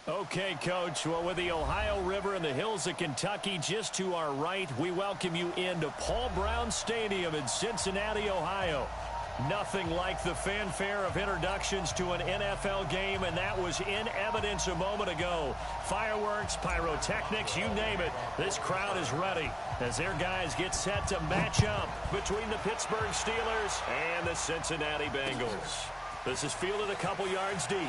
Okay, Coach. Well, with the Ohio River and the hills of Kentucky just to our right, we welcome you into Paul Brown Stadium in Cincinnati, Ohio. Nothing like the fanfare of introductions to an NFL game, and that was in evidence a moment ago. Fireworks, pyrotechnics, you name it. This crowd is ready as their guys get set to match up between the Pittsburgh Steelers and the Cincinnati Bengals. This is fielded a couple yards deep.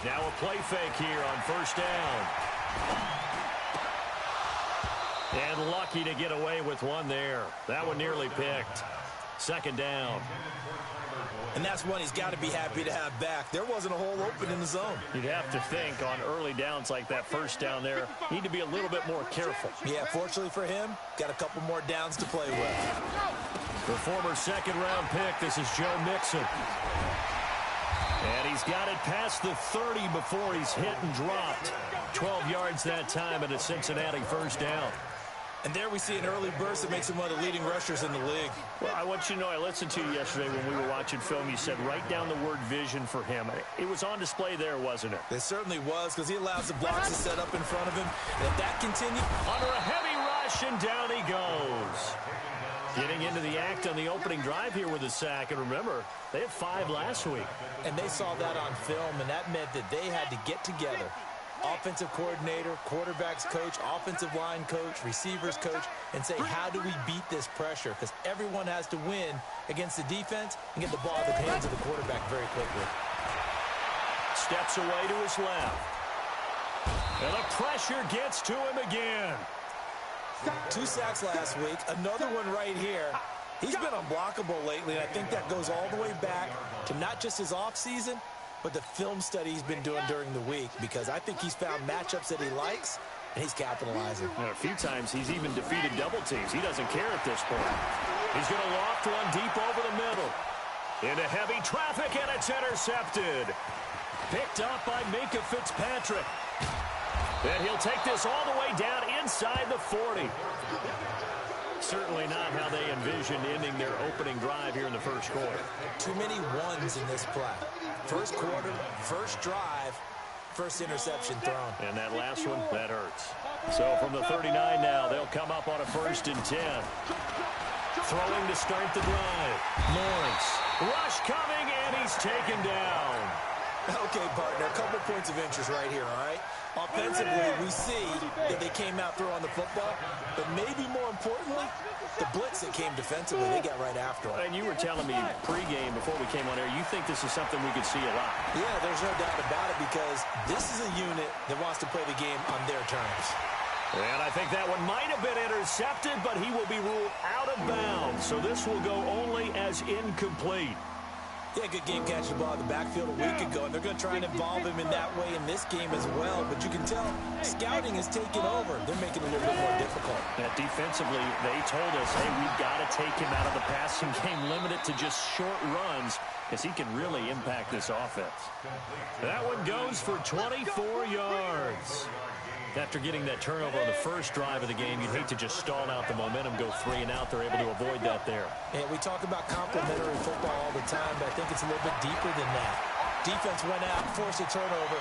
Now a play fake here on first down. And lucky to get away with one there. That one nearly picked. Second down. And that's one he's got to be happy to have back. There wasn't a hole open in the zone. You'd have to think on early downs like that first down there, need to be a little bit more careful. Yeah, fortunately for him, got a couple more downs to play with. The former second-round pick, this is Joe Mixon. And he's got it past the 30 before he's hit and dropped. 12 yards that time and a Cincinnati first down. And there we see an early burst that makes him one of the leading rushers in the league. Well, I want you to know, I listened to you yesterday when we were watching film. You said write down the word vision for him. It was on display there, wasn't it? It certainly was, because he allows the blocks to set up in front of him. And if that continues... Under a heavy rush, and down he goes. Getting into the act on the opening drive here with a sack. And remember, they had 5 last week. And they saw that on film, and that meant that they had to get together. Offensive coordinator, quarterbacks coach, offensive line coach, receivers coach, and say, how do we beat this pressure? Because everyone has to win against the defense and get the ball in the hands of the quarterback very quickly. Steps away to his left. And the pressure gets to him again. 2 sacks last week, another one right here. He's been unblockable lately, and I think that goes all the way back to not just his offseason, but the film study he's been doing during the week, because I think he's found matchups that he likes, and he's capitalizing. And a few times he's even defeated double teams. He doesn't care at this point. He's going to loft one deep over the middle. Into heavy traffic, and it's intercepted. Picked up by Minkah Fitzpatrick. And he'll take this all the way down inside the 40. Certainly not how they envisioned ending their opening drive here in the first quarter. Too many ones in this play. First quarter, first drive, first interception thrown. And that last one, that hurts. So from the 39 now, they'll come up on a 1st and 10. Throwing to start the drive. Lawrence. Rush coming, and he's taken down. Okay, partner, a couple points of interest right here, all right? Offensively, we see that they came out throwing the football, but maybe more importantly, the blitz that came defensively, they got right after him. And you were telling me pregame before we came on air, you think this is something we could see a lot. Yeah, there's no doubt about it, because this is a unit that wants to play the game on their terms. And I think that one might have been intercepted, but he will be ruled out of bounds. So this will go only as incomplete. Yeah, good game catching the ball in the backfield a week ago, and they're going to try and involve him in that way in this game as well. But you can tell scouting has taken over. They're making it a little bit more difficult. Defensively, they told us, hey, we've got to take him out of the passing game, limit it to just short runs, because he can really impact this offense. That one goes for 24 yards. After getting that turnover on the first drive of the game, you'd hate to just stall out the momentum, go 3 and out. They're able to avoid that there. Yeah, we talk about complementary football all the time, but I think it's a little bit deeper than that. Defense went out, forced a turnover,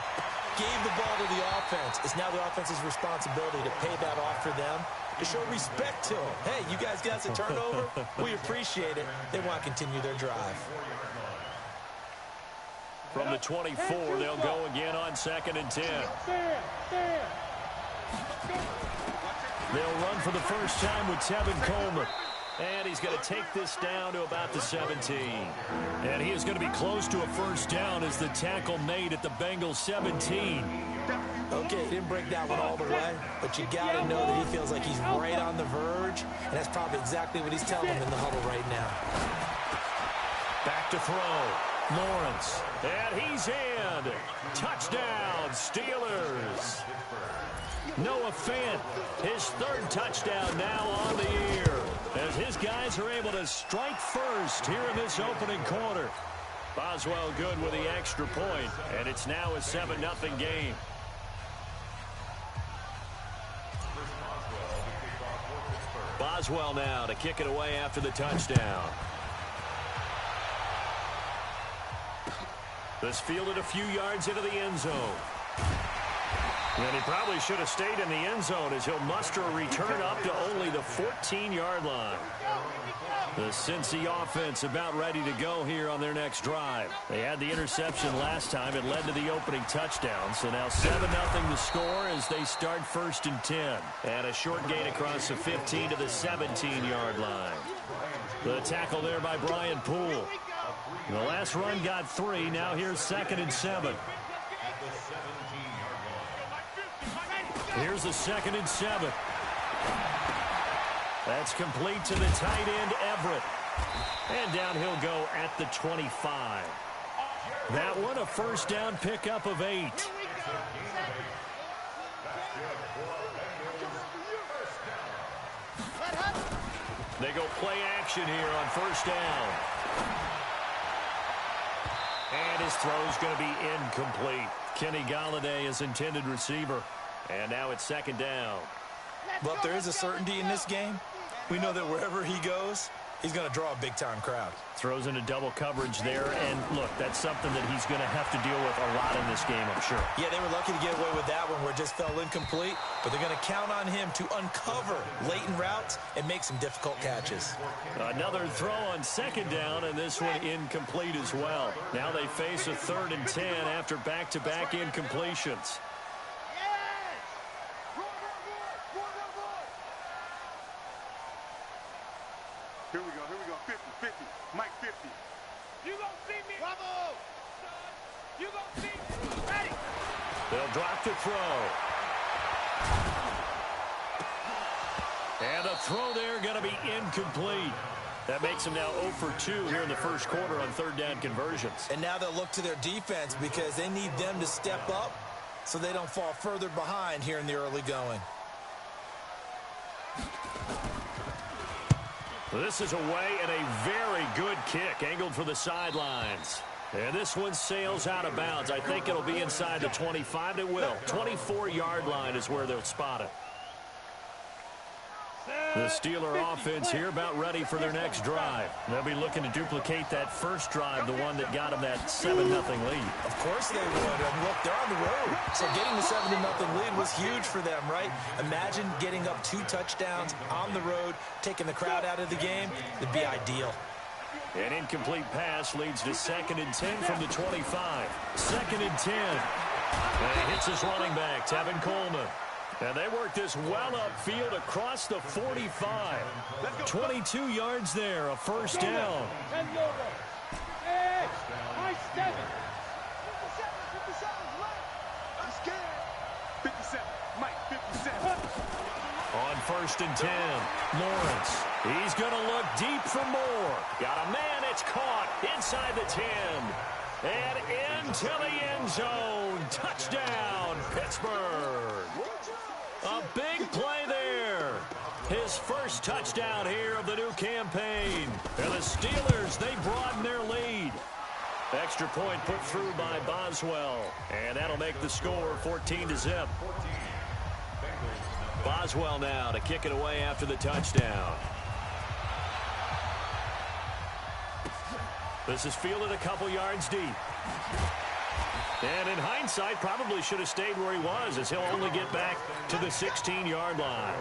gave the ball to the offense. It's now the offense's responsibility to pay that off for them, to show respect to them. Hey, you guys got us a turnover. We appreciate it. They want to continue their drive. From the 24, they'll go again on 2nd and 10. They'll run for the first time with Tevin Coleman. And he's going to take this down to about the 17. And he is going to be close to a first down as the tackle made at the Bengals 17. Okay, he didn't break that one all the way, but you got to know that he feels like he's right on the verge, and that's probably exactly what he's telling them in the huddle right now. Back to throw. Lawrence. And he's in. Touchdown, Steelers. Noah Fant, his third touchdown now on the year, as his guys are able to strike first here in this opening quarter. Boswell good with the extra point, and it's now a 7-0 game. Boswell now to kick it away after the touchdown. This fielded a few yards into the end zone. And he probably should have stayed in the end zone as he'll muster a return up to only the 14-yard line. The Cincy offense about ready to go here on their next drive. They had the interception last time. It led to the opening touchdown. So now 7-0 the score as they start 1st and 10. And a short gain across the 15 to the 17-yard line. The tackle there by Brian Poole. The last run got 3. Now here's 2nd and 7. Here's the 2nd and 7. That's complete to the tight end, Everett. And down he'll go at the 25. That one a first down pickup of 8. They go play action here on 1st down. And his throw's going to be incomplete. Kenny Golladay is intended receiver. And now it's 2nd down. Well, if there is a certainty in this game, we know that wherever he goes, he's going to draw a big-time crowd. Throws into double coverage there, and look, that's something that he's going to have to deal with a lot in this game, I'm sure. Yeah, they were lucky to get away with that one where it just fell incomplete, but they're going to count on him to uncover latent routes and make some difficult catches. Another throw on 2nd down, and this one incomplete as well. Now they face a 3rd and 10 after back-to-back incompletions. Here we go, 50, Mike 50. You gonna see me? Bravo! You gonna see me? Ready? They'll drop the throw. And a throw there going to be incomplete. That makes them now 0 for 2 here in the first quarter on 3rd down conversions. And now they'll look to their defense because they need them to step up so they don't fall further behind here in the early going. This is away and a very good kick angled for the sidelines. And this one sails out of bounds. I think it'll be inside the 25. It will. 24-yard line is where they'll spot it. The Steeler offense here about ready for their next drive. They'll be looking to duplicate that first drive, the one that got them that 7-0 lead. Of course they would. And look, they're on the road. So getting the 7-0 lead was huge for them, right? Imagine getting up 2 touchdowns on the road, taking the crowd out of the game. It'd be ideal. An incomplete pass leads to 2nd and 10 from the 25. 2nd and 10. And he hits his running back, Tevin Coleman. And they work this well upfield across the 45. 22 yards there, a first down. On 1st and 10, Lawrence. He's going to look deep for more. Got a man, it's caught inside the 10. And into the end zone. Touchdown, Pittsburgh. A big play there. His first touchdown here of the new campaign. And the Steelers, they broaden their lead. Extra point put through by Boswell. And that'll make the score 14-0. Boswell now to kick it away after the touchdown. This is fielded a couple yards deep. And in hindsight, probably should have stayed where he was, as he'll only get back to the 16-yard line.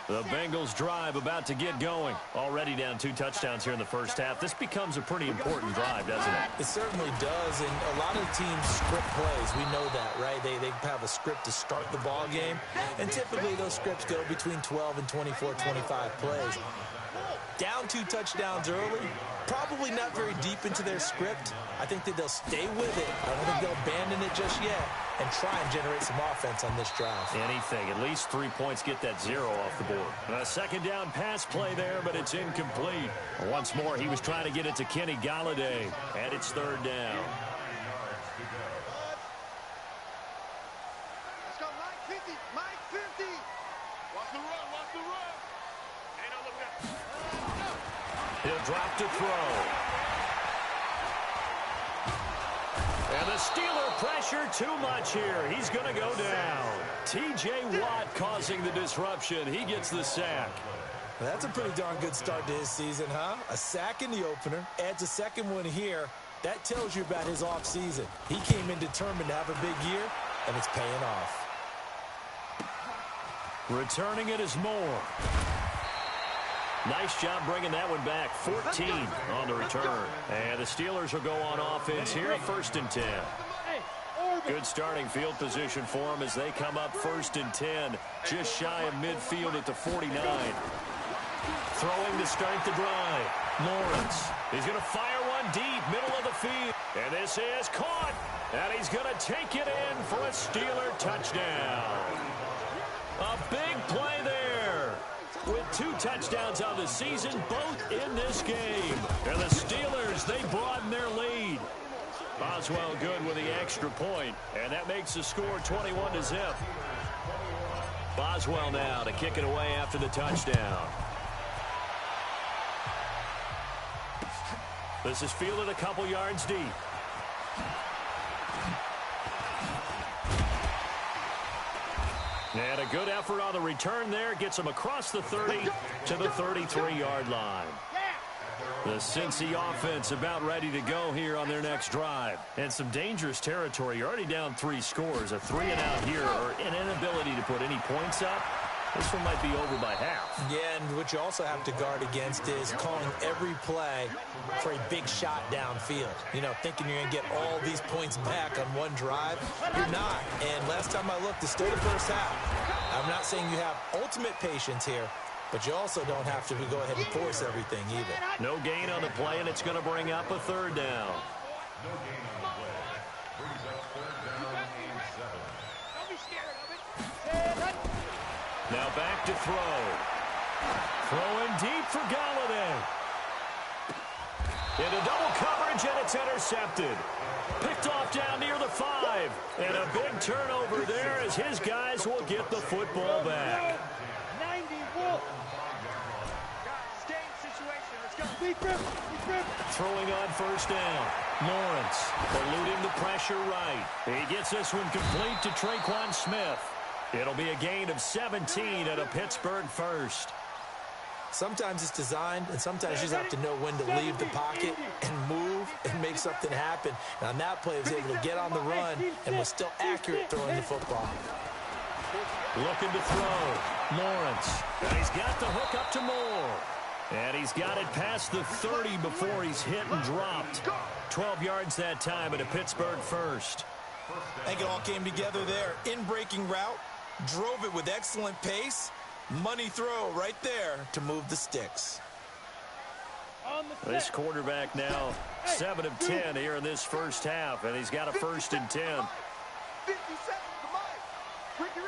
The Bengals drive about to get going. Already down 2 touchdowns here in the first half. This becomes a pretty important drive, doesn't it? It certainly does, and a lot of teams script plays. We know that, right? They have a script to start the ball game, and typically those scripts go between 12 and 24, 25 plays. Down 2 touchdowns early, probably not very deep into their script. I think that they'll stay with it. I don't think they'll abandon it just yet and try and generate some offense on this drive. Anything. At least 3 points, get that 0 off the board. A second down pass play there, but it's incomplete. Once more, he was trying to get it to Kenny Golladay, and it's third down. Let's go, Mike 50, Mike 50. Watch the run, watch the run. Ain't no look at. He'll drop to throw. And the Steeler pressure too much here. He's going to go down. T.J. Watt causing the disruption. He gets the sack. That's a pretty darn good start to his season, huh? A sack in the opener, adds a second one here. That tells you about his offseason. He came in determined to have a big year, and it's paying off. Returning it is Moore. Nice job bringing that one back. 14 on the return. And the Steelers will go on offense here, 1st and 10. Good starting field position for them as they come up 1st and 10, just shy of midfield at the 49. Throwing to start the drive. Lawrence. He's going to fire one deep, middle of the field. And this is caught. And he's going to take it in for a Steeler touchdown. A big play there. With 2 touchdowns on the season, both in this game. And the Steelers, they broaden their lead. Boswell good with the extra point, and that makes the score 21-0. Boswell now to kick it away after the touchdown. This is fielded a couple yards deep. And a good effort on the return there. Gets him across the 30 to the 33-yard line. The Cincy offense about ready to go here on their next drive. And some dangerous territory. You're already down 3 scores. A 3-and-out here or an inability to put any points up. This one might be over by half. Yeah, and what you also have to guard against is calling every play for a big shot downfield. You know, thinking you're going to get all these points back on one drive. You're not. And last time I looked, it's still the first half. I'm not saying you have ultimate patience here, but you also don't have to go ahead and force everything either. No gain on the play, and it's going to bring up a 3rd down. Now back to throw. Throwing deep for Golladay. Into double coverage, and it's intercepted. Picked off down near the 5. And a big turnover there as his guys will get the football back. 91. Game situation. Let's go. Deep rip. Throwing on 1st down. Lawrence eluding the pressure right. He gets this one complete to Traquan Smith. It'll be a gain of 17 at a Pittsburgh 1st. Sometimes it's designed, and sometimes you just have to know when to leave the pocket and move and make something happen. And on that play, he was able to get on the run and was still accurate throwing the football. Looking to throw. Lawrence. And he's got the hook up to Moore. And he's got it past the 30 before he's hit and dropped. 12 yards that time at a Pittsburgh 1st. I think it all came together there. In-breaking route. Drove it with excellent pace. Money throw right there to move the sticks. This quarterback now 7 of 10 here in this first half, and he's got a 1st and 10. 50 seconds to Mike. Ricky.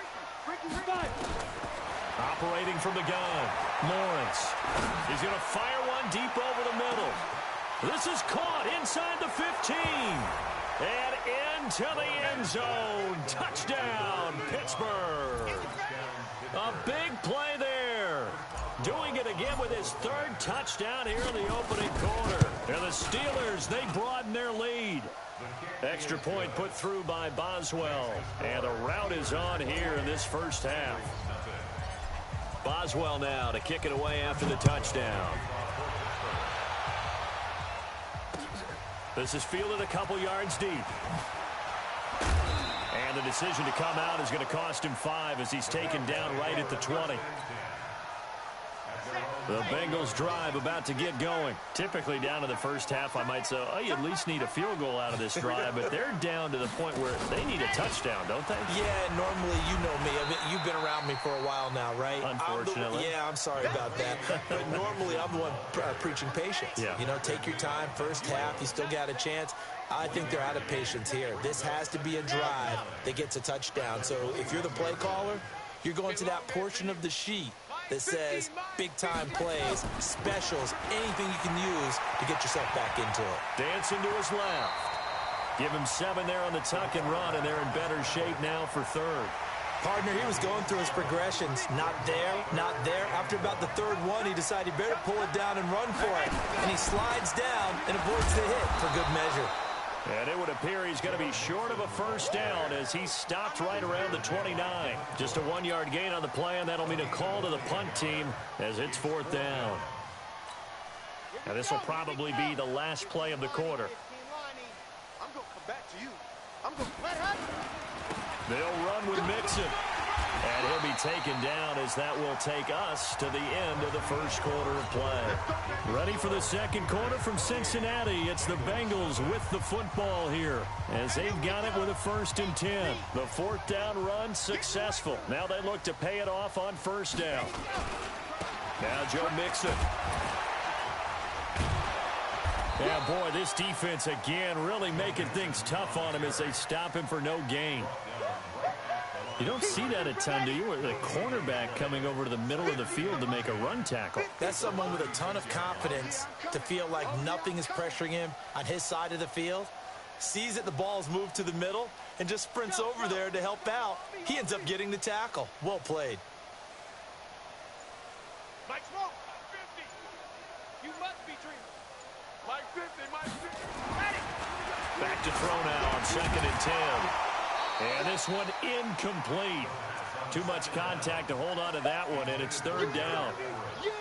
Operating from the gun. Lawrence. He's going to fire one deep over the middle. This is caught inside the 15. And into the end zone. Touchdown, Pittsburgh. A big play there. Doing it again with his 3rd touchdown here in the opening quarter. And the Steelers, they broaden their lead. Extra point put through by Boswell. And the route is on here in this first half. Boswell now to kick it away after the touchdown. This is fielded a couple yards deep. And the decision to come out is going to cost him 5 as he's taken down right at the 20. The Bengals drive about to get going. Typically down to the first half, I might say, oh, you at least need a field goal out of this drive, but they're down to the point where they need a touchdown, don't they? Yeah, normally, you know me. You've been around me for a while now, right? Unfortunately. I'm sorry about that. But normally, I'm the one preaching patience. Yeah. You know, take your time. First half, you still got a chance. I think they're out of patience here. This has to be a drive that gets a touchdown. So if you're the play caller, you're going to that portion of the sheet that says big-time plays, specials, anything you can use to get yourself back into it. Dancing to his left. Give him 7 there on the tuck and run, and they're in better shape now for third. Partner, he was going through his progressions. Not there, not there. After about the third one, he decided he better pull it down and run for it. And he slides down and avoids the hit for good measure. And it would appear he's going to be short of a first down as he stopped right around the 29. Just a 1-yard gain on the play, and that'll mean a call to the punt team as it's 4th down. Now this will probably be the last play of the quarter. I'm going to come back to you. I'm going to They'll run with Mixon. And he'll be taken down as that will take us to the end of the first quarter of play. Ready for the second quarter from Cincinnati. It's the Bengals with the football here as they've got it with a 1st and 10. The 4th down run successful. Now they look to pay it off on first down. Now Joe Mixon. Yeah, boy, this defense again really making things tough on him as they stop him for no gain. You don't see that a ton, do you? With a cornerback coming over to the middle of the field to make a run tackle. That's someone with a ton of confidence to feel like nothing is pressuring him on his side of the field. Sees that the ball's moved to the middle and just sprints over there to help out. He ends up getting the tackle. Well played. Mike Smoke, 50. You must be dreaming. Mike 50, Mike 50. Back to throw now on 2nd and 10. And this one incomplete. Too much contact to hold on to that one, and it's 3rd down.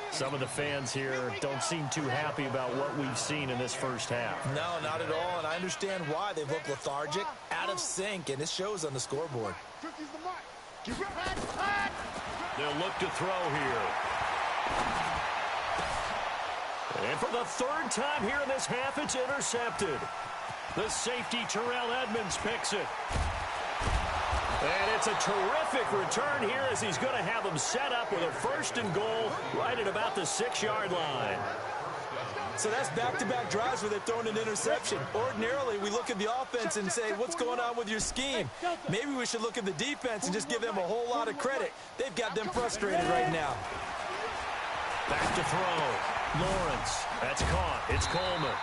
Some of the fans here don't seem too happy about what we've seen in this first half. No, not at all, and I understand why. They've looked lethargic, out of sync, and it shows on the scoreboard. 50's the mark. Get ready. They'll look to throw here. And for the 3rd time here in this half, it's intercepted. The safety, Terrell Edmonds, picks it. And it's a terrific return here as he's going to have them set up with a 1st and goal right at about the 6-yard line. So that's back-to-back drives where they've thrown an interception. Ordinarily, we look at the offense and say, what's going on with your scheme? Maybe we should look at the defense and just give them a whole lot of credit. They've got them frustrated right now. Back to throw. Lawrence. That's caught. It's Coleman.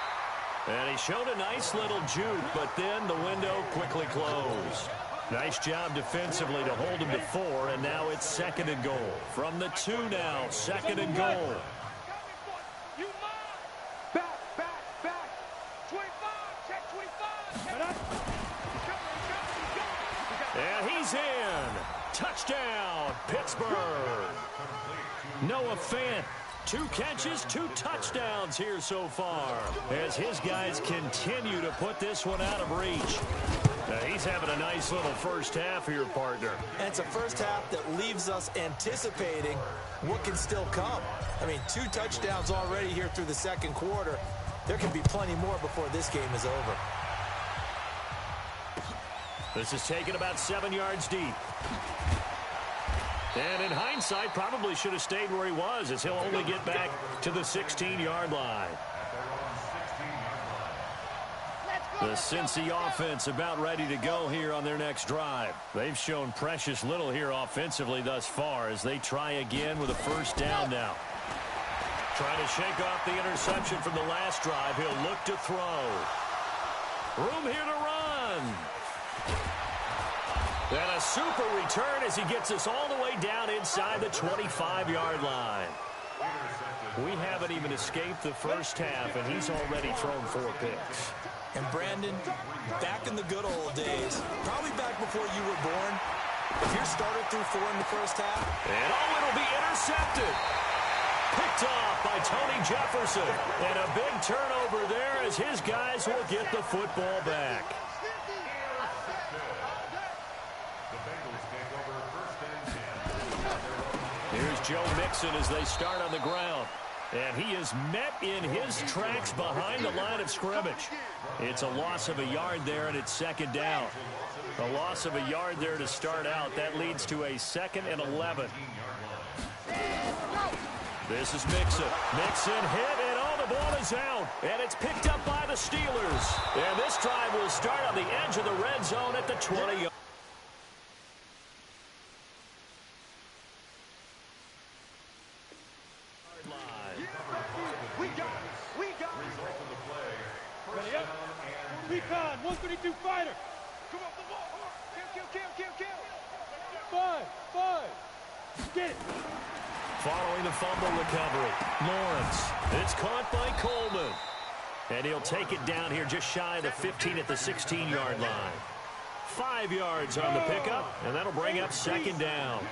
And he showed a nice little juke, but then the window quickly closed. Nice job defensively to hold him to 4, and now it's 2nd and goal. From the 2 now, 2nd and goal. Back. 25, check 25. And he's in. Touchdown, Pittsburgh. Noah Fant. 2 catches, 2 touchdowns here so far as his guys continue to put this one out of reach. Now he's having a nice little first half here, partner. And it's a first half that leaves us anticipating what can still come. I mean, 2 touchdowns already here through the second quarter. There can be plenty more before this game is over. This is taken about 7 yards deep. And in hindsight, probably should have stayed where he was as he'll only get back to the 16-yard line. The Cincy offense about ready to go here on their next drive. They've shown precious little here offensively thus far as they try again with a 1st down now. Trying to shake off the interception from the last drive. He'll look to throw. Room here to run. And a super return as he gets us all the way down inside the 25-yard line. We haven't even escaped the first half, and he's already thrown 4 picks. And Brandon, back in the good old days, probably back before you were born, if you're started through 4 in the first half. And it'll be intercepted. Picked off by Tony Jefferson. And a big turnover there as his guys will get the football back. Here's Joe Mixon as they start on the ground. And he is met in his tracks behind the line of scrimmage. It's a loss of a yard there, and it's second down. A loss of a yard there to start out. That leads to a 2nd and 11. This is Mixon. Mixon hit, and the ball is out. And it's picked up by the Steelers. And this drive will start on the edge of the red zone at the 20. Recon, 132 fighter. Come on, the ball. Kill. 5. Get it. Following the fumble recovery, Lawrence. It's caught by Coleman. And he'll take it down here just shy of the 15 at the 16-yard line. 5 yards on the pickup, and that'll bring up second down.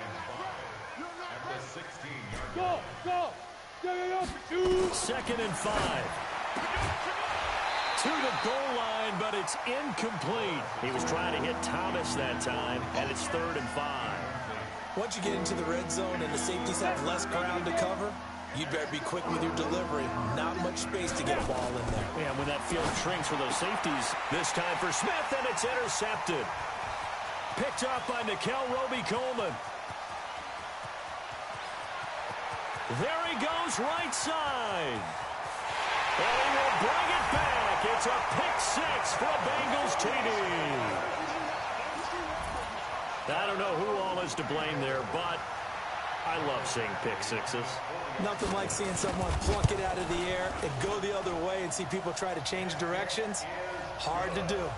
Go. 2nd and 5. To the goal line, but it's incomplete. He was trying to hit Thomas that time, and it's 3rd and 5. Once you get into the red zone and the safeties have less ground to cover, you'd better be quick with your delivery. Not much space to get a ball in there. Yeah, when that field shrinks for those safeties, this time for Smith, and it's intercepted. Picked up by Nikel Roby-Coleman. There he goes, right side. And he will bring it back. It's a pick 6 for a Bengals TD. I don't know who all is to blame there, but I love seeing pick sixes. Nothing like seeing someone pluck it out of the air and go the other way and see people try to change directions. Hard to do.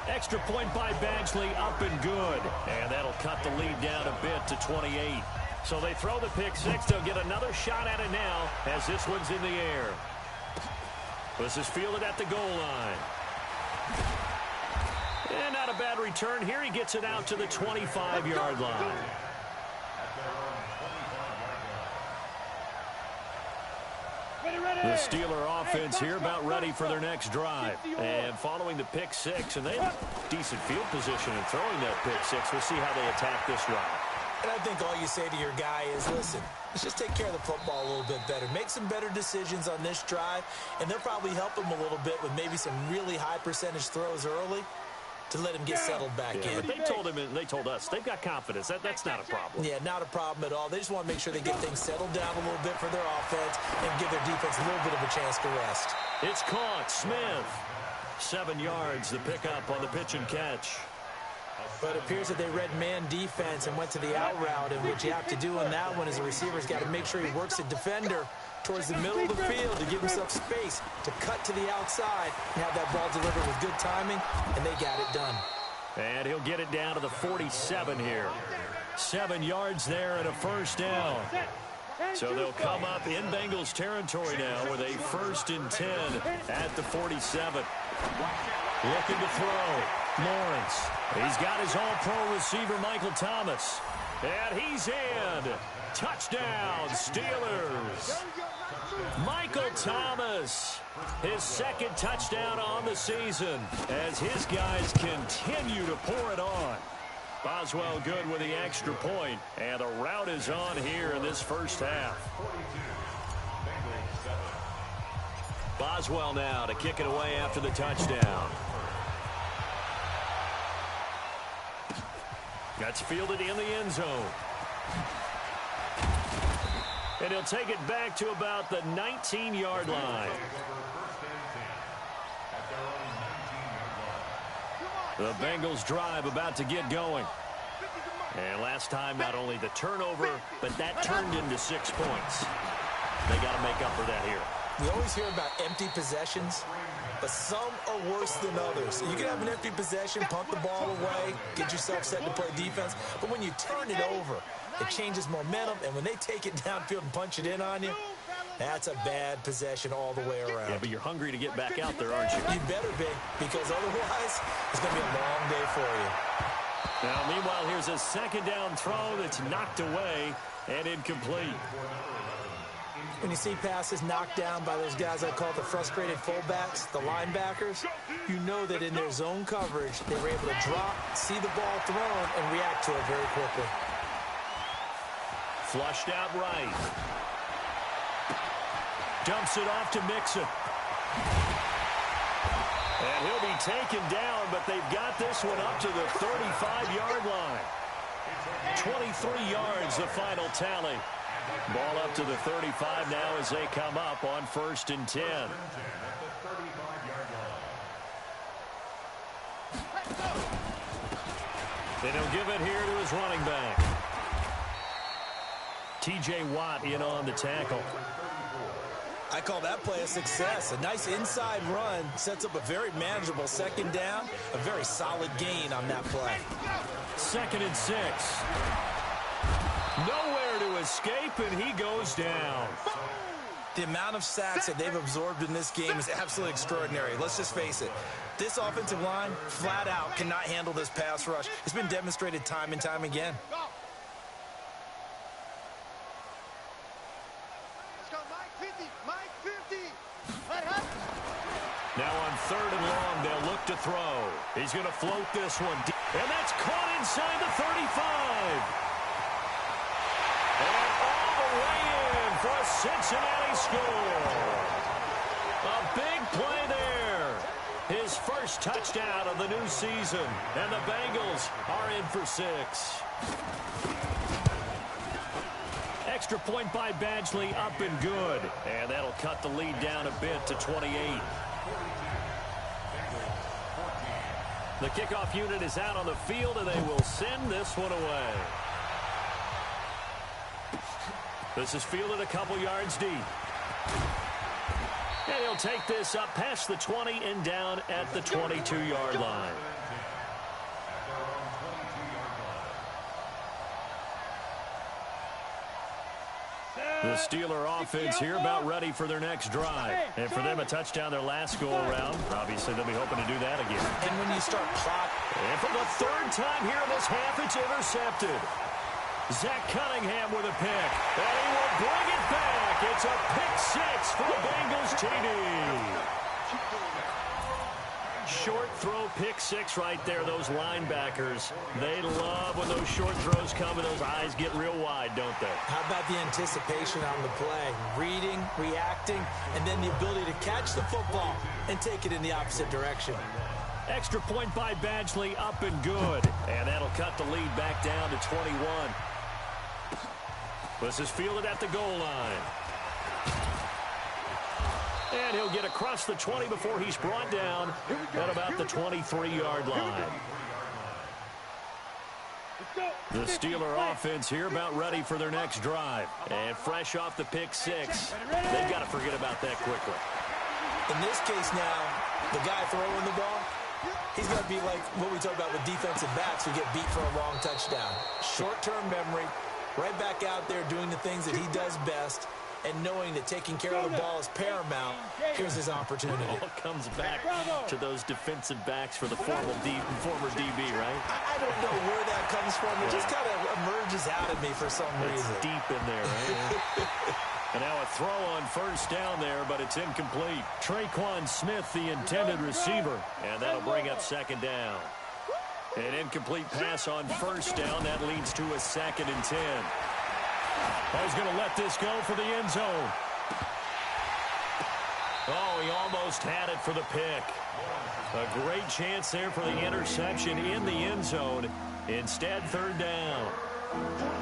Extra point by Badgley, up and good. And that'll cut the lead down a bit to 28. So they throw the pick 6. They'll get another shot at it now as this one's in the air. This is fielded at the goal line. And not a bad return here. He gets it out to the 25-yard line. The Steeler offense here about ready for their next drive. And following the pick 6, and they have decent field position in throwing that pick 6. We'll see how they attack this drive. And I think all you say to your guy is, listen, let's just take care of the football a little bit better. Make some better decisions on this drive, and they'll probably help him a little bit with maybe some really high percentage throws early to let him get settled back in. But they told him, and they told us, they've got confidence. That's not a problem. Yeah, not a problem at all. They just want to make sure they get things settled down a little bit for their offense and give their defense a little bit of a chance to rest. It's caught. Smith. 7 yards, the pickup on the pitch and catch. But it appears that they read man defense and went to the out route, and what you have to do on that one is the receiver's got to make sure he works the defender towards the middle of the field to give himself space to cut to the outside and have that ball delivered with good timing, and they got it done. And he'll get it down to the 47 here. 7 yards there and a first down. So they'll come up in Bengals territory now with a 1st and 10 at the 47. Looking to throw. Lawrence. He's got his all-pro receiver, Michael Thomas. And he's in. Touchdown, Steelers. Michael Thomas, his 2nd touchdown on the season as his guys continue to pour it on. Boswell good with the extra point, and the route is on here in this first half. Boswell now to kick it away after the touchdown. That's fielded in the end zone. And he'll take it back to about the 19-yard line. The Bengals drive about to get going. And last time, not only the turnover, but that turned into 6 points. They got to make up for that here. We always hear about empty possessions, but some are worse than others. You can have an empty possession, punt the ball away, get yourself set to play defense, but when you turn it over, it changes momentum, and when they take it downfield and punch it in on you, that's a bad possession all the way around. Yeah, but you're hungry to get back out there, aren't you? You better be, because otherwise, it's going to be a long day for you. Now, meanwhile, here's a 2nd down throw that's knocked away and incomplete. When you see passes knocked down by those guys I call the frustrated fullbacks, the linebackers, you know that in their zone coverage, they were able to drop, see the ball thrown, and react to it very quickly. Flushed out right. Dumps it off to Mixon. And he'll be taken down, but they've got this one up to the 35-yard line. 23 yards, the final tally. Ball up to the 35 now as they come up on 1st and 10. And he'll give it here to his running back. T.J. Watt in on the tackle. I call that play a success. A nice inside run sets up a very manageable 2nd down. A very solid gain on that play. 2nd and 6. Nowhere to escape, and he goes down. The amount of sacks that they've absorbed in this game is absolutely extraordinary. Let's just face it. This offensive line, flat out, cannot handle this pass rush. It's been demonstrated time and time again. Now on 3rd and long, they'll look to throw. He's going to float this one. And that's caught inside the 35. And all the way in for a Cincinnati score. A big play there. His first touchdown of the new season. And the Bengals are in for 6. Extra point by Badgley, up and good. And that'll cut the lead down a bit to 28. The kickoff unit is out on the field, and they will send this one away. This is fielded a couple yards deep. And he'll take this up past the 20 and down at the 22-yard line. The Steeler offense here about ready for their next drive. And for them, a touchdown their last go-around. Obviously, they'll be hoping to do that again. And when you start clock... And for the 3rd time here in this half, it's intercepted. Zach Cunningham with a pick. And he will bring it back. It's a pick 6 for the Bengals TD. Short throw, pick 6 right there. Those linebackers, they love when those short throws come and those eyes get real wide, don't they? How about the anticipation on the play? Reading, reacting, and then the ability to catch the football and take it in the opposite direction. Extra point by Badgley, up and good. And that'll cut the lead back down to 21. This is fielded at the goal line. And he'll get across the 20 before he's brought down at about the 23-yard line. The Steeler offense here about ready for their next drive. And fresh off the pick 6, they've got to forget about that quickly. In this case now, the guy throwing the ball, he's got to be like what we talk about with defensive backs who get beat for a long touchdown. Short-term memory, right back out there doing the things that he does best, and knowing that taking care of the ball is paramount. Here's his opportunity. It all comes back to those defensive backs for the former DB, right? I don't know where that comes from. It just kind of emerges out of me for some reason. It's deep in there, right? And now a throw on 1st down there, but it's incomplete. Traquan Smith, the intended receiver, and that'll bring up 2nd down. An incomplete pass on 1st down. That leads to a 2nd and 10. He's going to let this go for the end zone. Oh, he almost had it for the pick. A great chance there for the interception in the end zone. Instead, 3rd down.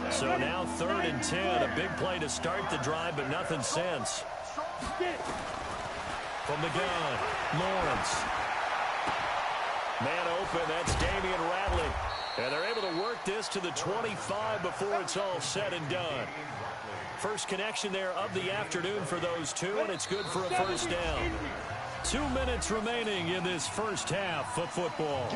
So now 3rd and 10. A big play to start the drive, but nothing since. From the gun, Lawrence. Man open, that's Damian Radley. And they're able to work this to the 25 before it's all said and done. First connection there of the afternoon for those two, and it's good for a 1st down. 2 minutes remaining in this first half of football.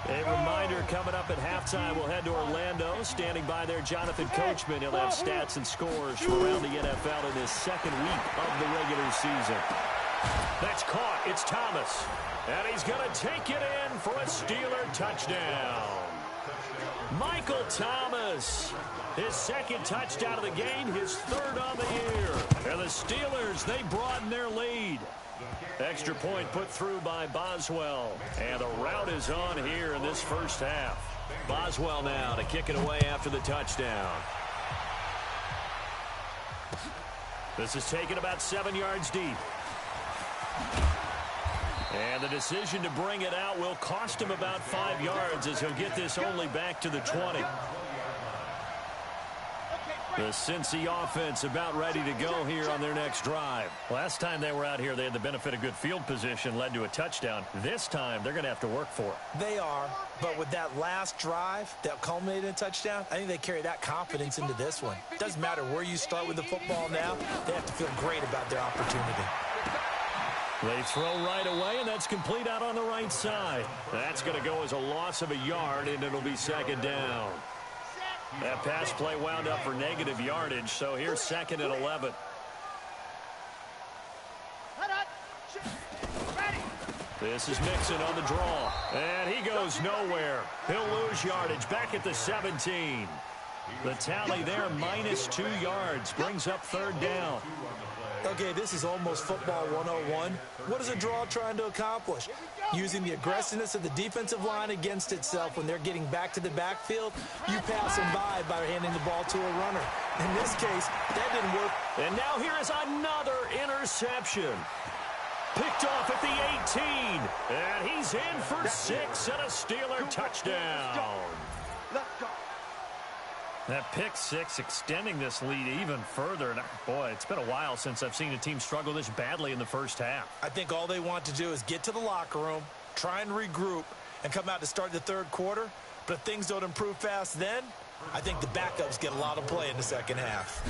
A reminder coming up at halftime, we'll head to Orlando. Standing by there, Jonathan Coachman. He'll have stats and scores from around the NFL in this 2nd week of the regular season. That's caught. It's Thomas. And he's going to take it in for a Steeler touchdown. Michael Thomas, his 2nd touchdown of the game, his 3rd on the year. And the Steelers, they broaden their lead. Extra point put through by Boswell. And the route is on here in this first half. Boswell now to kick it away after the touchdown. This is taken about 7 yards deep. And the decision to bring it out will cost him about 5 yards as he'll get this only back to the 20. The Cincy offense about ready to go here on their next drive. Last time they were out here, they had the benefit of good field position, led to a touchdown. This time, they're going to have to work for it. They are, but with that last drive that culminated in a touchdown, I think they carry that confidence into this one. Doesn't matter where you start with the football now, they have to feel great about their opportunity. They throw right away, and that's complete out on the right side. That's going to go as a loss of a yard, and it'll be second down. That pass play wound up for negative yardage, so here's second and 11. This is Mixon on the draw, and he goes nowhere. He'll lose yardage back at the 17. The tally there, -2 yards, brings up third down. Okay, this is almost football 101. What is a draw trying to accomplish? Using the aggressiveness of the defensive line against itself when they're getting back to the backfield, you pass them by handing the ball to a runner. In this case, that didn't work. And now here is another interception. Picked off at the 18. And he's in for 6 and a Steeler touchdown. Let's go. That pick six extending this lead even further. And boy, it's been a while since I've seen a team struggle this badly in the first half. I think all they want to do is get to the locker room, try and regroup, and come out to start the third quarter. But if things don't improve fast then, I think the backups get a lot of play in the second half.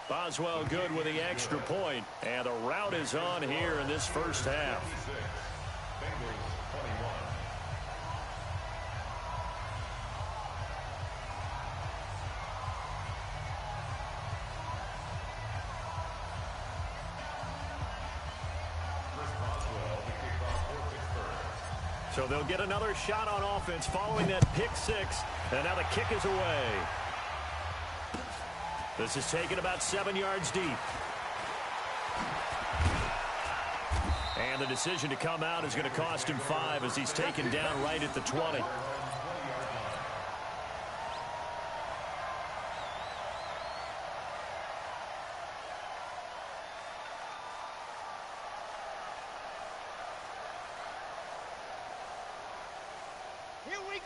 Boswell good with the extra point. And the route is on here in this first half. So they'll get another shot on offense following that pick six. And now the kick is away. This is taken about 7 yards deep. And the decision to come out is going to cost him 5 as he's taken down right at the 20.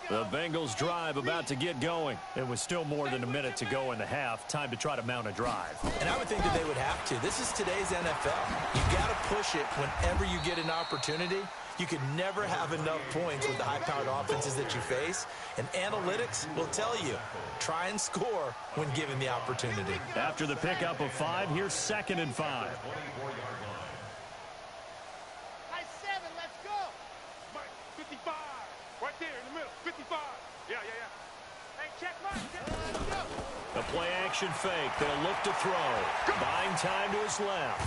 The Bengals drive about to get going. It was still more than a minute to go in the half. Time to try to mount a drive. And I would think that they would have to. This is today's NFL. You got to push it whenever you get an opportunity. You can never have enough points with the high-powered offenses that you face. And analytics will tell you, try and score when given the opportunity. After the pickup of 5, here's 2nd and 5. A play-action fake. They'll look to throw. Buying time to his left.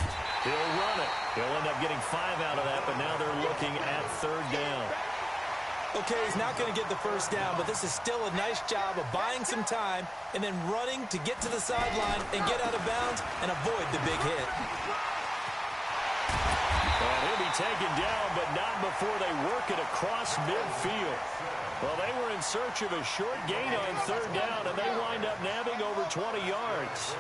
He'll run it. He'll end up getting 5 out of that, but now they're looking at third down. Okay, he's not going to get the first down, but this is still a nice job of buying some time and then running to get to the sideline and get out of bounds and avoid the big hit. Well, he'll be taken down, but not before they work it across midfield. Well, they were in search of a short gain on third down, and they wind up nabbing over 20 yards.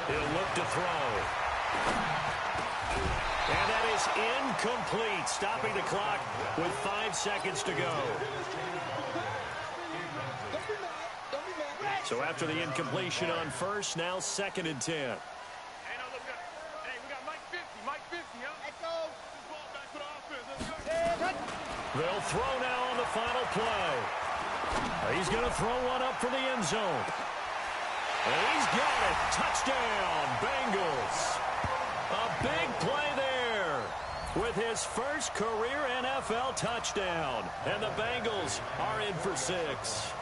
He'll look to throw. And that is incomplete, stopping the clock with 5 seconds to go. So after the incompletion on first, now 2nd and 10. They'll throw now on the final play. He's going to throw one up for the end zone. And he's got it. Touchdown, Bengals. A big play there with his first career NFL touchdown. And the Bengals are in for 6.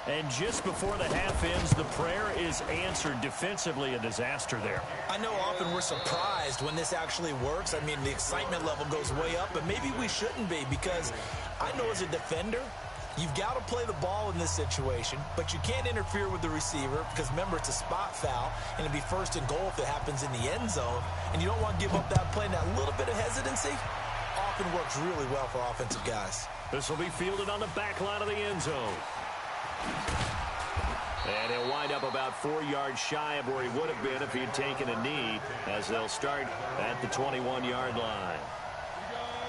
And just before the half ends, the prayer is answered. Defensively, a disaster there. I know often we're surprised when this actually works. I mean, the excitement level goes way up, but maybe we shouldn't be, because I know as a defender, You've got to play the ball in this situation, but you can't interfere with the receiver because, remember, it's a spot foul, and it'd be first and goal if it happens in the end zone, and you don't want to give up that play. And that little bit of hesitancy often works really well for offensive guys. This will be fielded on the back line of the end zone. And he'll wind up about 4 yards shy of where he would have been if he had taken a knee, as they'll start at the 21-yard line.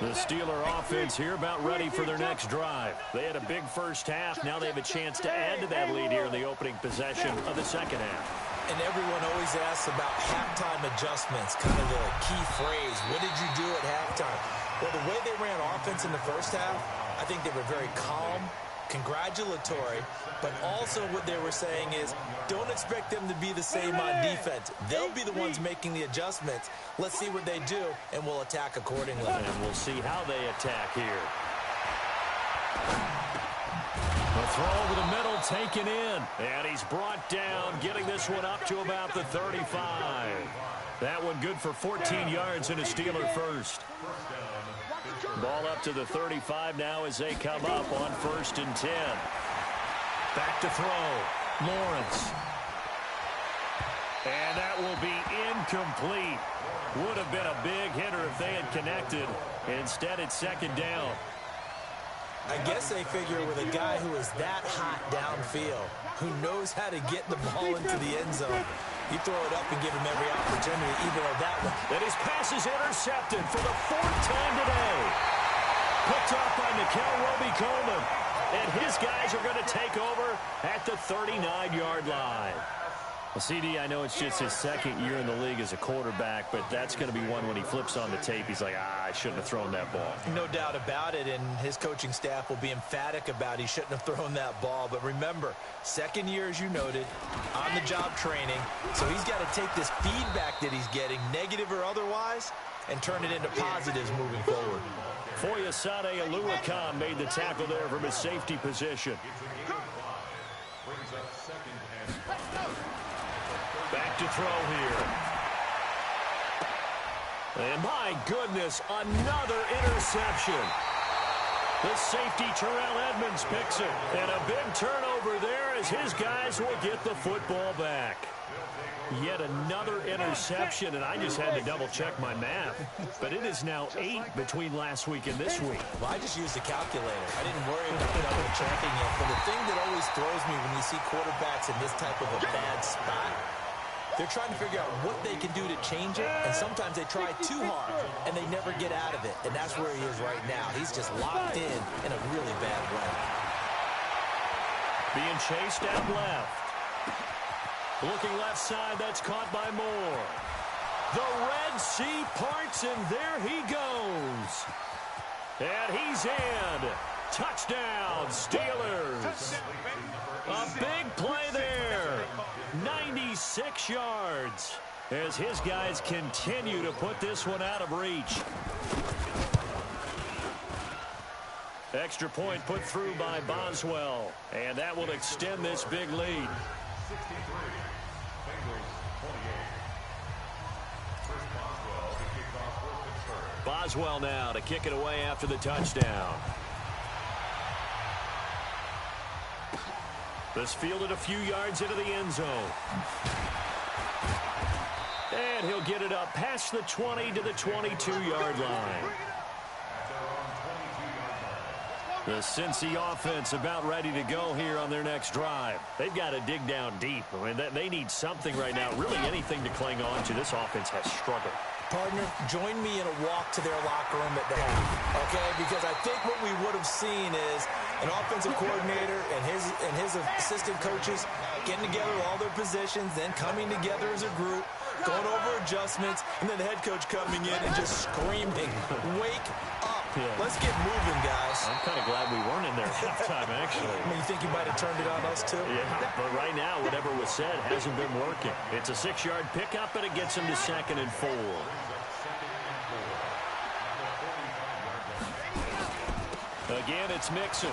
The Steeler offense here about ready for their next drive. They had a big first half. Now they have a chance to add to that lead here in the opening possession of the second half. And everyone always asks about halftime adjustments, kind of the key phrase. What did you do at halftime? Well, the way they ran offense in the first half, I think they were very calm, congratulatory, but also what they were saying is don't expect them to be the same on defense. They'll be the ones making the adjustments. Let's see what they do, and we'll attack accordingly. And we'll see how they attack here. The throw over the middle taken in, and he's brought down, getting this one up to about the 35. That one good for 14 yards and a Steeler first. Ball up to the 35 now as they come up on 1st and 10. Back to throw. Lawrence. And that will be incomplete. Would have been a big hitter if they had connected. Instead, it's second down. I guess they figure with a guy who is that hot downfield, who knows how to get the ball into the end zone, you throw it up and give him every opportunity, even though that one. And his pass is intercepted for the 4th time today. Picked off by Nikel Roby-Coleman. And his guys are going to take over at the 39-yard line. Well, CD, I know it's just his second year in the league as a quarterback, but that's going to be one when he flips on the tape. He's like, I shouldn't have thrown that ball. No doubt about it, and his coaching staff will be emphatic about he shouldn't have thrown that ball. But remember, second year, as you noted, on-the-job training. So he's got to take this feedback that he's getting, negative or otherwise, and turn it into positives moving forward. Foyesade Oluwakan made the tackle there from his safety position. Back to throw here. And my goodness, another interception. The safety, Terrell Edmonds, picks it. And a big turnover there as his guys will get the football back. Yet another interception, and I just had to double-check my math. But it is now 8 between last week and this week. Well, I just used a calculator. I didn't worry about double-checking it. But the thing that always throws me when you see quarterbacks in this type of a bad spot, they're trying to figure out what they can do to change it, and sometimes they try too hard, and they never get out of it. And that's where he is right now. He's just locked in a really bad way. Being chased out left. Looking left side, that's caught by Moore. The Red Sea parts, and there he goes. And he's in. Touchdown, Steelers. A big play there. 96 yards as his guys continue to put this one out of reach. Extra point put through by Boswell, and that will extend this big lead. 63, Bengals 28. First Boswell to kick off for Pittsburgh. Boswell now to kick it away after the touchdown. This fielded a few yards into the end zone. And he'll get it up past the 20 to the 22-yard line. The Cincy offense about ready to go here on their next drive. They've got to dig down deep. I mean, they need something right now, really anything to cling on to. This offense has struggled. Partner, join me in a walk to their locker room at the half, okay? Because I think what we would have seen is an offensive coordinator and his assistant coaches getting together all their positions, then coming together as a group, going over adjustments, and then the head coach coming in and just screaming, wake up. Yeah. Let's get moving, guys. I'm kind of glad we weren't in there at halftime, actually. I mean, you think you might have turned it on us, too? Yeah, but right now, whatever was said hasn't been working. It's a 6-yard pickup, and it gets him to 2nd and 4. Again, it's Mixon.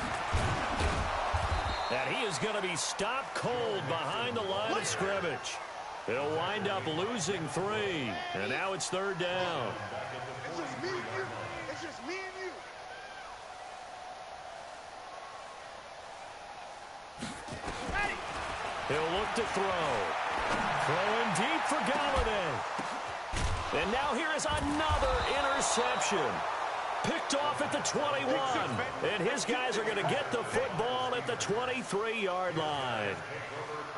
And he is going to be stopped cold behind the line of scrimmage. He'll wind up losing 3, and now it's 3rd down. It's just me and you. It's just me and you. He'll look to throw. Throwing deep for Galladay. And now here is another interception. Picked off at the 21. And his guys are going to get the football at the 23-yard line.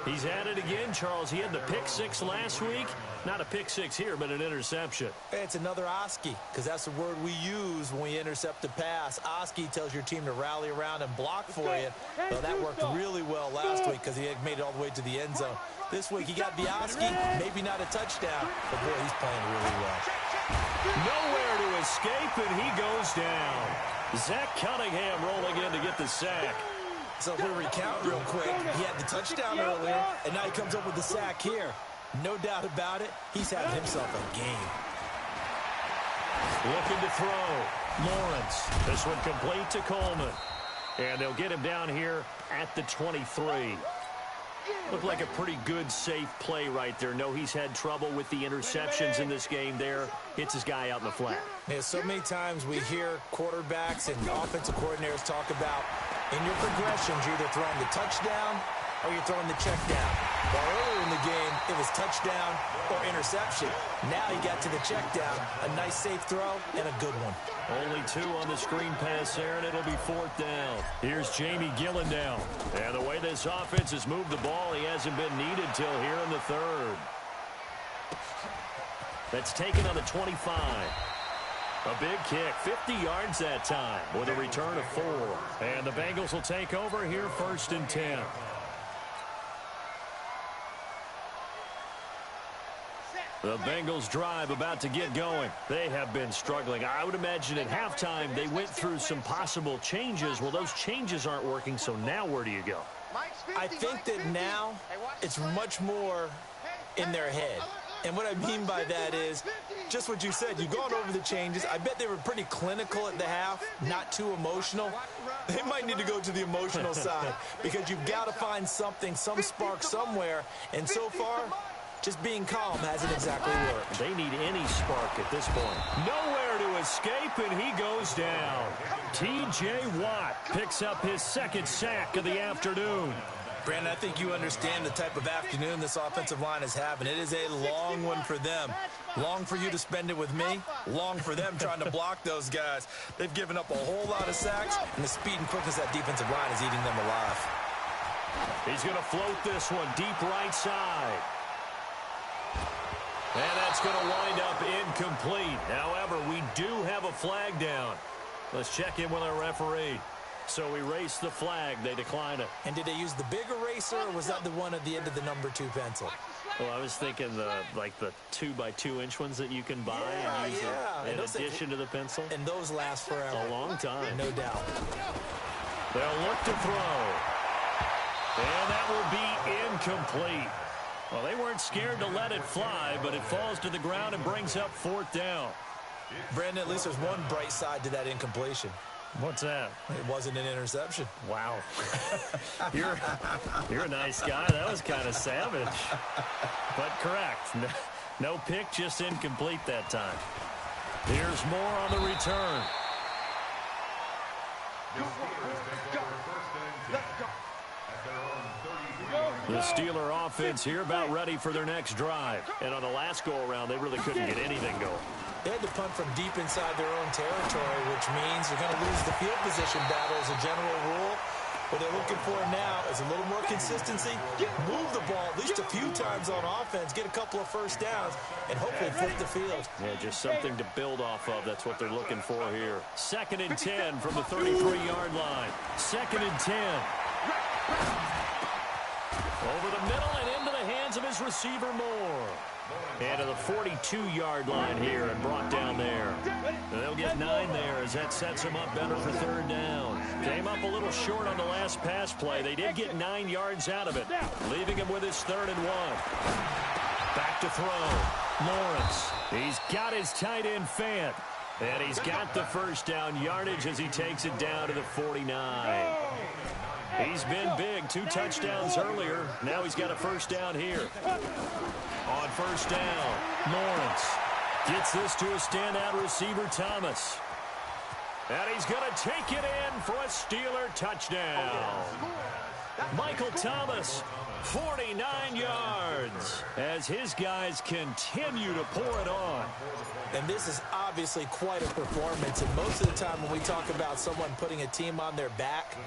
He's at it again, Charles. He had the pick six last week. Not a pick six here, but an interception. It's another Oski, because that's the word we use when we intercept a pass. Oski tells your team to rally around and block for you. Well, that worked really well last week because he had made it all the way to the end zone. This week he got the Oski, maybe not a touchdown, but boy, he's playing really well. Nowhere to escape, and he goes down. Zach Cunningham rolling in to get the sack. So if we recount real quick, he had the touchdown earlier, and now he comes up with the sack here. No doubt about it, he's having himself a game. Looking to throw. Lawrence. This one complete to Coleman. And they'll get him down here at the 23. Looked like a pretty good, safe play right there. No, he's had trouble with the interceptions in this game there. Hits his guy out in the flat. Yeah, so many times we hear quarterbacks and offensive coordinators talk about in your progressions, you're either throwing the touchdown or you're throwing the check down. Well, earlier in the game, it was touchdown or interception. Now he got to the check down, a nice safe throw, and a good one. Only two on the screen pass there, and it'll be fourth down. Here's Jamie Gillendown. And the way this offense has moved the ball, he hasn't been needed till here in the third. That's taken on the 25. A big kick, 50 yards that time with a return of 4. And the Bengals will take over here first and 10. The Bengals drive about to get going. They have been struggling. I would imagine at halftime they went through some possible changes. Well, those changes aren't working, so now where do you go? I think that now it's much more in their head. And what I mean by that is just what you said. You've gone over the changes. I bet they were pretty clinical at the half, not too emotional. They might need to go to the emotional side because you've got to find something, some spark somewhere. And so far, just being calm hasn't exactly worked. They need any spark at this point. Nowhere to escape, and he goes down. T.J. Watt picks up his second sack of the afternoon. Brandon, I think you understand the type of afternoon this offensive line is having. It is a long one for them. Long for you to spend it with me. Long for them trying to block those guys. They've given up a whole lot of sacks, and the speed and quickness of that defensive line is eating them alive. He's going to float this one deep right side. And that's going to wind up incomplete. However, we do have a flag down. Let's check in with our referee. So erase the flag. They decline it. And did they use the big eraser, or was that the one at the end of the number 2 pencil? Well, I was thinking the 2x2-inch ones that you can buy and use in addition to the pencil. And those last forever. A long time. No doubt. They'll look to throw. And that will be incomplete. Well, they weren't scared to let it fly, but it falls to the ground and brings up fourth down. Brandon, at least there's one bright side to that incompletion. What's that? It wasn't an interception. Wow. You're a nice guy. That was kind of savage. But correct. No pick, just incomplete that time. Here's more on the return. The Steeler offense here about ready for their next drive. And on the last go-around, they really couldn't get anything going. They had to punt from deep inside their own territory, which means they're going to lose the field position battle as a general rule. What they're looking for now is a little more consistency, move the ball at least a few times on offense, get a couple of first downs, and hopefully flip the field. Yeah, just something to build off of. That's what they're looking for here. 2nd and 10 from the 33-yard line. 2nd and 10. Over the middle and into the hands of his receiver, Moore. And to the 42-yard line here and brought down there. And they'll get 9 there as that sets them up better for 3rd down. Came up a little short on the last pass play. They did get 9 yards out of it, leaving him with his 3rd and 1. Back to throw. Lawrence. He's got his tight end Fant. And he's got the first down yardage as he takes it down to the 49. He's been big. 2 touchdowns earlier. Now he's got a first down here. On first down, Lawrence gets this to a standout receiver, Thomas. And he's going to take it in for a Steeler touchdown. Michael Thomas, 49 yards as his guys continue to pour it on. And this is obviously quite a performance. And most of the time when we talk about someone putting a team on their back,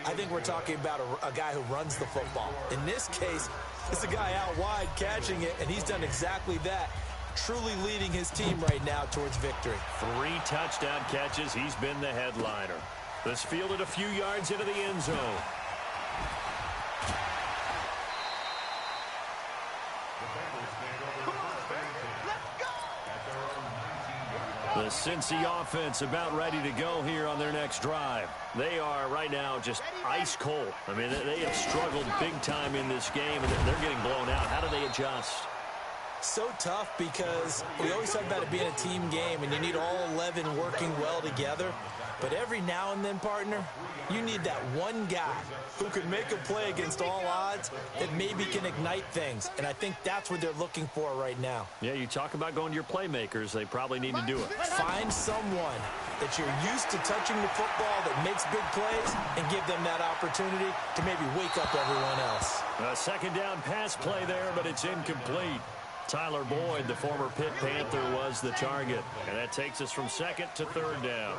I think we're talking about a guy who runs the football. In this case, it's a guy out wide catching it, and he's done exactly that, truly leading his team right now towards victory. 3 touchdown catches. He's been the headliner. This fielded a few yards into the end zone. The Cincy offense about ready to go here on their next drive. They are right now just ice cold. I mean, they have struggled big time in this game, and they're getting blown out. How do they adjust? So tough because we always talk about it being a team game, and you need all 11 working well together. But every now and then, partner, you need that one guy who can make a play against all odds that maybe can ignite things. And I think that's what they're looking for right now. Yeah, you talk about going to your playmakers. They probably need to do it. Find someone that you're used to touching the football that makes big plays and give them that opportunity to maybe wake up everyone else. A second down pass play there, but it's incomplete. Tyler Boyd, the former Pitt Panther, was the target. And that takes us from second to third down.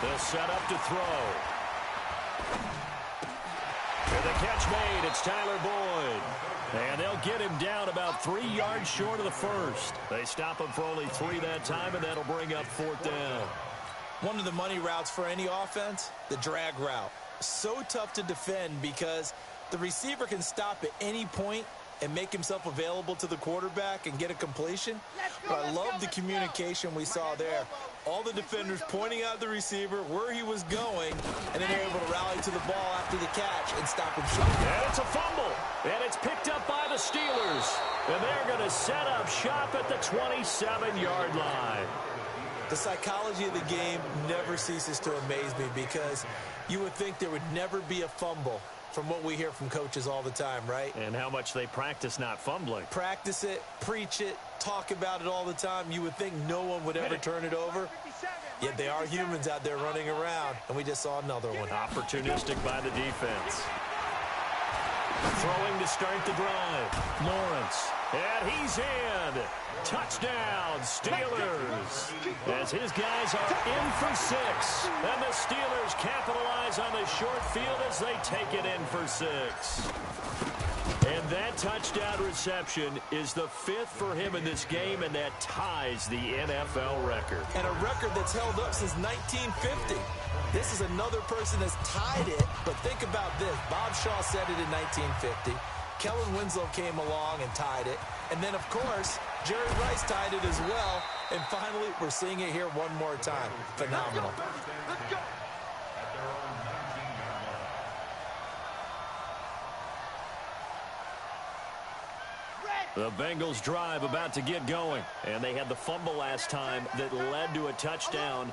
They'll set up to throw. And the catch made. It's Tyler Boyd. And they'll get him down about 3 yards short of the first. They stop him for only 3 that time, and that'll bring up 4th down. One of the money routes for any offense, the drag route. So tough to defend because the receiver can stop at any point and make himself available to the quarterback and get a completion. But I love the communication we saw there. All the defenders pointing out the receiver, where he was going, and then they're able to rally to the ball after the catch and stop him short. And it's a fumble. And it's picked up by the Steelers. And they're going to set up shop at the 27-yard line. The psychology of the game never ceases to amaze me because you would think there would never be a fumble from what we hear from coaches all the time, right? And how much they practice not fumbling. Practice it, preach it, talk about it all the time. You would think no one would ever turn it over. Yet they are humans out there running around, and we just saw another one. Opportunistic by the defense. Throwing to start the drive. Lawrence. And he's in. Touchdown, Steelers. As his guys are in for 6. And the Steelers capitalize on the short field as they take it in for 6. And that touchdown reception is the 5th for him in this game, and that ties the NFL record. And a record that's held up since 1950. This is another person that's tied it, but think about this. Bob Shaw said it in 1950. Kellen Winslow came along and tied it. And then, of course, Jerry Rice tied it as well. And finally, we're seeing it here one more time. Phenomenal. Let's go. The Bengals drive about to get going. And they had the fumble last time that led to a touchdown.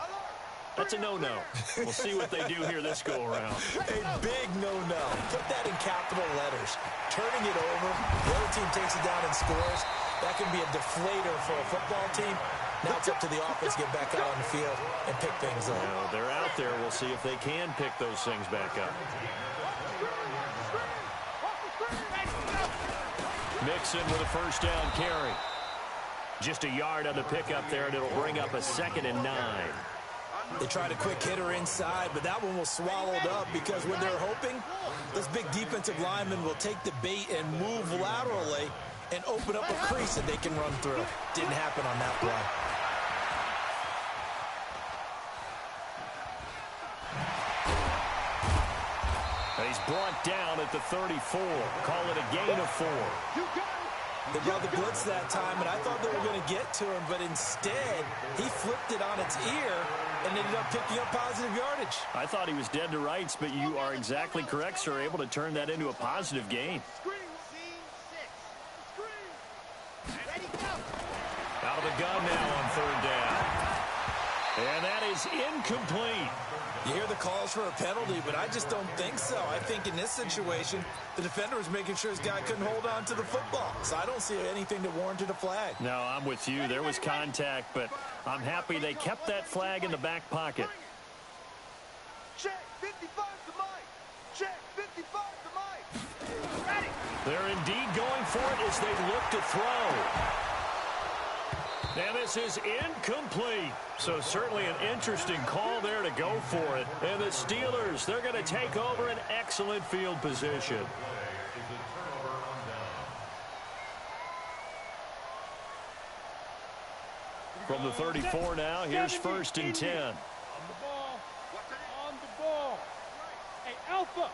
That's a no-no. We'll see what they do here this go-around. A big no-no. Put that in capital letters. Turning it over, the other team takes it down and scores. That can be a deflator for a football team. Now it's up to the offense to get back out on the field and pick things up. Now, they're out there. We'll see if they can pick those things back up. Mixon with a first down carry. Just a yard on the pickup there, and it'll bring up a 2nd and 9. They tried a quick hitter inside, but that one was swallowed up because when they're hoping, this big defensive lineman will take the bait and move laterally and open up a crease that they can run through. Didn't happen on that play. He's brought down at the 34. Call it a gain of 4. They brought the blitz that time, and I thought they were going to get to him, but instead, he flipped it on its ear and ended up picking up positive yardage. I thought he was dead to rights, but you are exactly correct, sir. Able to turn that into a positive gain. Out of the gun now on 3rd down. And that is incomplete. You hear the calls for a penalty, but I just don't think so. I think in this situation, the defender was making sure his guy couldn't hold on to the football. So I don't see anything that warranted a flag. No, I'm with you. There was contact, but I'm happy they kept that flag in the back pocket. Check, 55 to Mike. Check, 55 to Mike. Ready. They're indeed going for it as they look to throw. And this is incomplete. So certainly an interesting call there to go for it. And the Steelers, they're going to take over an excellent field position. From the 34 now, here's 1st and 10. On the ball. On the ball. Hey, Alpha.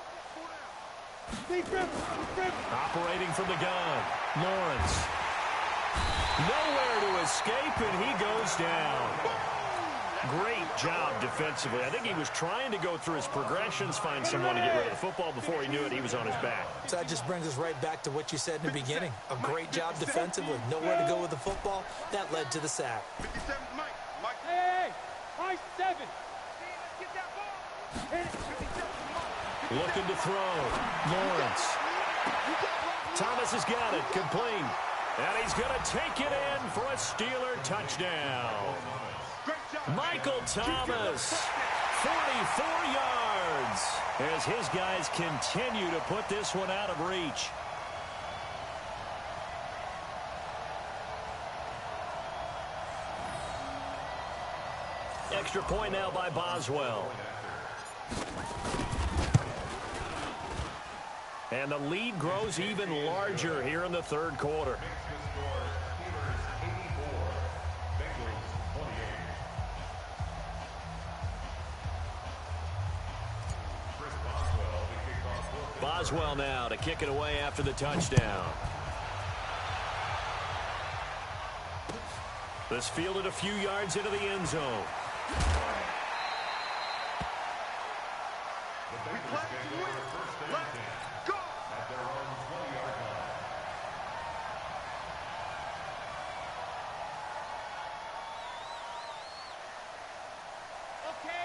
Operating from the gun. Lawrence. Nowhere to escape, and he goes down. Great job defensively. I think he was trying to go through his progressions, find someone to get rid of the football. Before he knew it, he was on his back. So that just brings us right back to what you said in the beginning. A great job defensively. Nowhere to go with the football. That led to the sack. 57 Mike. Mike. Hey, Mike 7. Get that ball. Hit it. Looking to throw. Lawrence. Thomas has got it. Complete. And he's going to take it in for a Steeler touchdown. Michael Thomas, 44 yards, as his guys continue to put this one out of reach. Extra point now by Boswell. And the lead grows even larger here in the 3rd quarter. Boswell now to kick it away after the touchdown. This fielded a few yards into the end zone.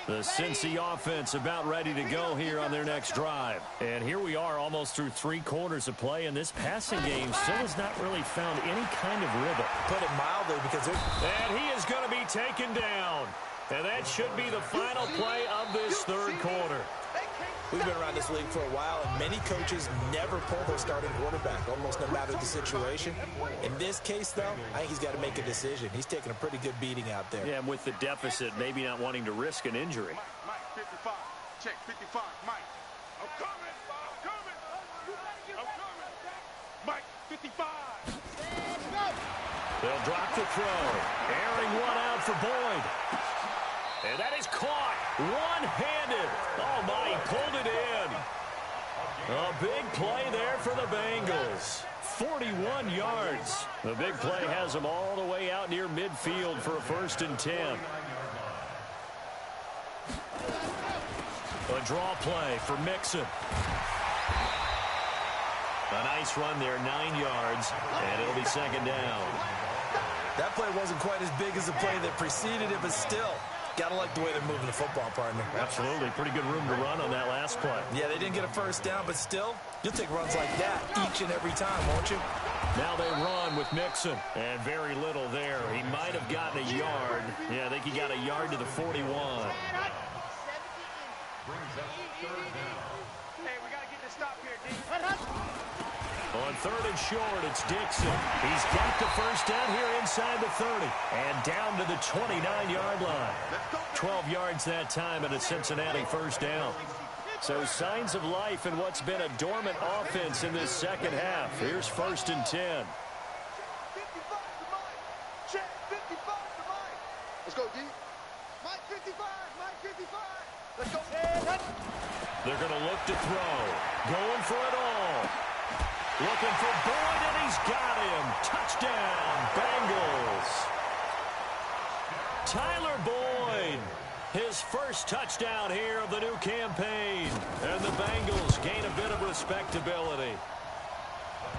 The Cincy offense about ready to go here on their next drive. And here we are almost through 3 quarters of play, and this passing game still has not really found any kind of rhythm. Put it mildly, because and he is going to be taken down. And that should be the final play of this 3rd quarter. We've been around this league for a while, and many coaches never pull their starting quarterback, almost no matter the situation. In this case, though, I think he's got to make a decision. He's taking a pretty good beating out there. Yeah, and with the deficit, maybe not wanting to risk an injury. Mike 55. Check 55. Mike. I'm coming. I'm coming. I'm coming. Mike 55. They'll drop the throw. Airing one out for Boyd. And that is caught one-handed. Oh, my, he pulled it in. A big play there for the Bengals. 41 yards. The big play has them all the way out near midfield for a 1st and 10. A draw play for Mixon. A nice run there, 9 yards, and it'll be 2nd down. That play wasn't quite as big as the play that preceded it, but still. Gotta like the way they're moving the football, partner. Absolutely. Pretty good room to run on that last play. Yeah, they didn't get a 1st down, but still, you'll take runs like that each and every time, won't you? Now they run with Mixon. And very little there. He might have gotten a yard. Yeah, I think he got a yard to the 41. Hey, we got to get this stop here, D. On 3rd and short, it's Dixon. He's got the 1st down here inside the 30. And down to the 29-yard line. 12 yards that time and a Cincinnati 1st down. So signs of life in what's been a dormant offense in this 2nd half. Here's 1st and 10. 55 to Mike. Check 55 to Mike. Let's go, D. Mike 55. Mike 55. Let's go. They're going to look to throw. Going for it all. Looking for Boyd, and he's got him. Touchdown, Bengals. Tyler Boyd, his 1st touchdown here of the new campaign. And the Bengals gain a bit of respectability.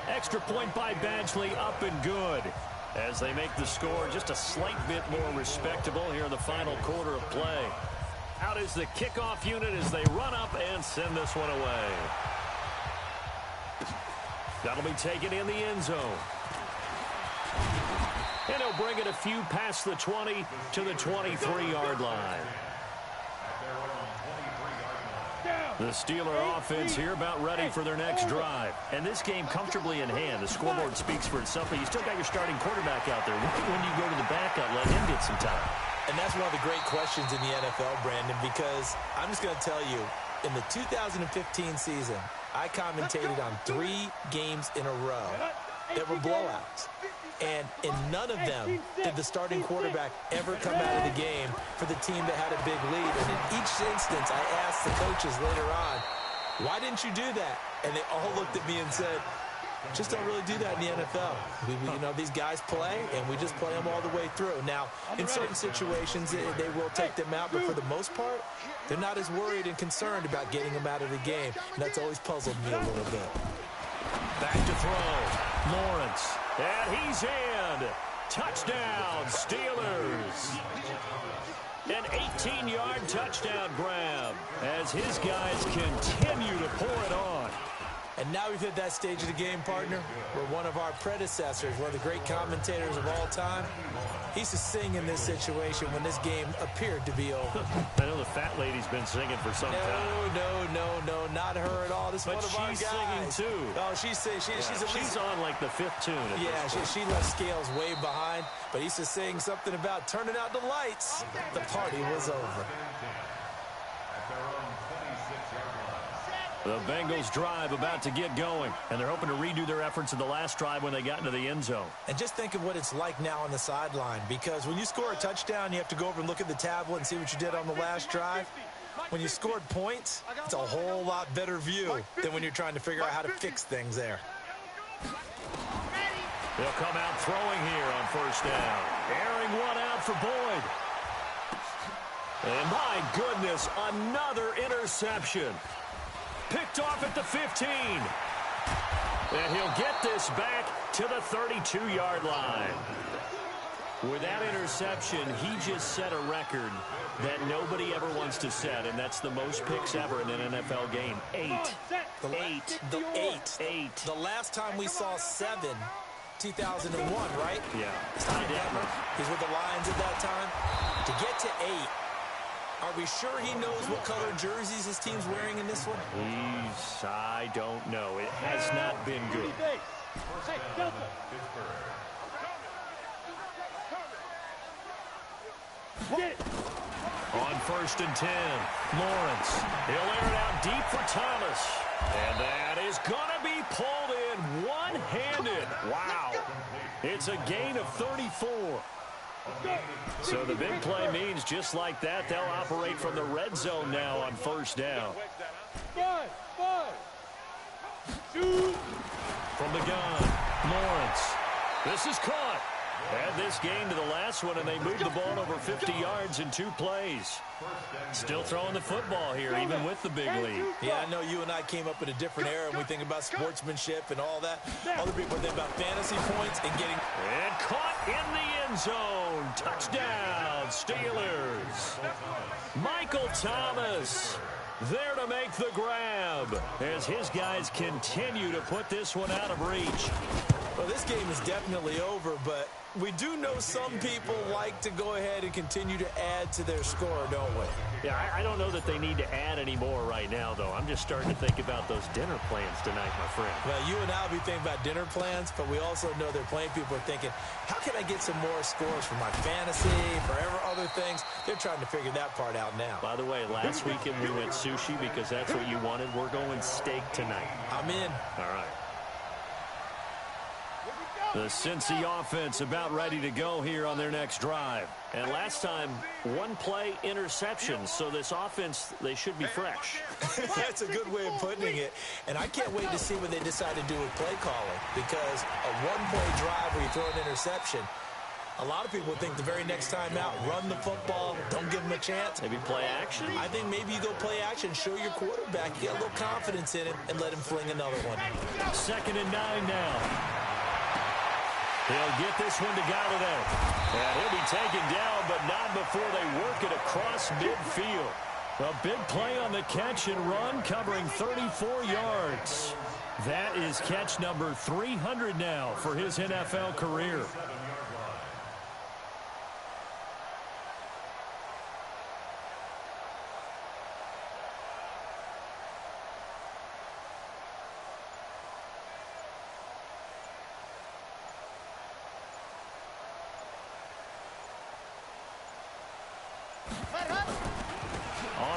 Extra point by Badgley, up and good. As they make the score just a slight bit more respectable here in the final quarter of play. Out is the kickoff unit as they run up and send this one away. That'll be taken in the end zone. And he'll bring it a few past the 20 to the 23-yard line. The Steeler offense here about ready for their next drive. And this game comfortably in hand. The scoreboard speaks for itself, but you still got your starting quarterback out there. When you go to the backup, let him get some time. And that's one of the great questions in the NFL, Brandon, because I'm just going to tell you, in the 2015 season, I commentated on 3 games in a row that were blowouts. And in none of them did the starting quarterback ever come out of the game for the team that had a big lead. And in each instance, I asked the coaches later on, why didn't you do that? And they all looked at me and said, just don't really do that in the NFL. These guys play, and we just play them all the way through. Now, in certain situations, they will take them out, but for the most part, they're not as worried and concerned about getting them out of the game. And that's always puzzled me a little bit. Back to throw. Lawrence. And he's in. Touchdown, Steelers. An 18-yard touchdown grab as his guys continue to pour it on. And now we've hit that stage of the game, partner, where one of our predecessors, one of the great commentators of all time, he used to sing in this situation when this game appeared to be over. I know the fat lady's been singing for some time. No, not her at all. This is one of our guys. But she's singing, too. Oh, she's on, like, the 5th tune. Yeah, she left Scales way behind, but he used to sing something about turning out the lights. The party was over. The Bengals drive about to get going, and they're hoping to redo their efforts in the last drive when they got into the end zone. And just think of what it's like now on the sideline, because when you score a touchdown, you have to go over and look at the tablet and see what you did on the last drive. When you scored points, it's a whole lot better view than when you're trying to figure out how to fix things there. They'll come out throwing here on first down. Airing one out for Boyd. And my goodness, another interception. Picked off at the 15. And he'll get this back to the 32-yard line. With that interception, he just set a record that nobody ever wants to set, and that's the most picks ever in an NFL game. 8. Eight. The last time we saw 7, 2001, right? Yeah. Ty Detmer, he's with the Lions at that time. To get to 8, are we sure he knows what color jerseys his team's wearing in this one? I don't know. It has not been good. On first and 10, Lawrence. He'll air it out deep for Thomas. And that is going to be pulled in one-handed. Wow. It's a gain of 34. So the big play means just like that, they'll operate from the red zone now on first down. From the gun, Lawrence. This is caught. Add this game to the last one, and they moved the ball over 50 yards in 2 plays. Still throwing the football here, even with the big lead. Yeah, I know you and I came up in a different era, and we think about sportsmanship and all that. Other people think about fantasy points and getting... And caught in the end zone. Touchdown, Steelers. Michael Thomas there to make the grab as his guys continue to put this one out of reach. Well, this game is definitely over, but we do know some people like to go ahead and continue to add to their score, don't we? Yeah, I don't know that they need to add any more right now, though. I'm just starting to think about those dinner plans tonight, my friend. Well, you and I will be thinking about dinner plans, but we also know they're playing people are thinking, how can I get some more scores for my fantasy, for other things? They're trying to figure that part out now. By the way, last weekend we went sushi because that's what you wanted. We're going steak tonight. I'm in. All right. The Cincy offense about ready to go here on their next drive. And last time, 1 play interception. So this offense, they should be fresh. That's a good way of putting it. And I can't wait to see what they decide to do with play calling. Because a 1-play drive where you throw an interception, a lot of people think the very next time out, run the football, don't give them a chance. Maybe play action? I think maybe you go play action, show your quarterback, you get a little confidence in it, and let him fling another one. 2nd and 9 now. He'll get this one to Galladay. And he'll be taken down, but not before they work it across midfield. A big play on the catch and run, covering 34 yards. That is catch number 300 now for his NFL career.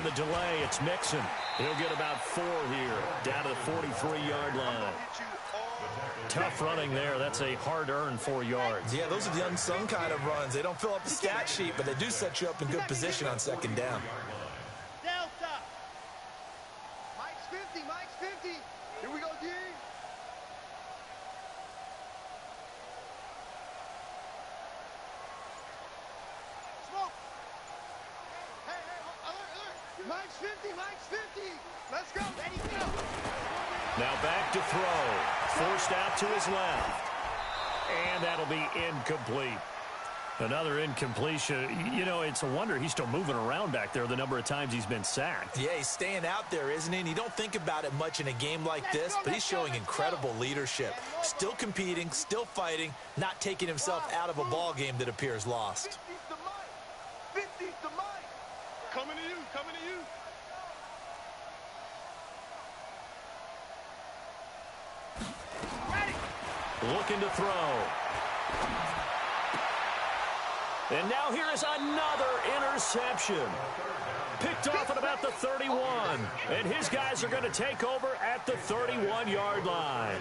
on the delay. It's Mixon. He'll get about 4 here, down to the 43-yard line. Tough running there. That's a hard-earned 4 yards. Yeah, those are the unsung kind of runs. They don't fill up the stat sheet, but they do set you up in good position on second down. Delta. Mike's 50. Mike's 50. Here we go, D. Smoke. Hey, alert. Mike's 50. Mike's 50. Let's go. Ready, go. Now back to throw. Forced out to his left. And that'll be incomplete. Another incompletion. You know, it's a wonder he's still moving around back there the number of times he's been sacked. Yeah, he's staying out there, isn't he? And you don't think about it much in a game like this, but he's showing incredible leadership. Still competing, still fighting, not taking himself out of a ball game that appears lost. 50's the mic. Coming to you. Coming to you. Looking to throw. And now here is another interception. Picked off at about the 31. And his guys are going to take over at the 31-yard line.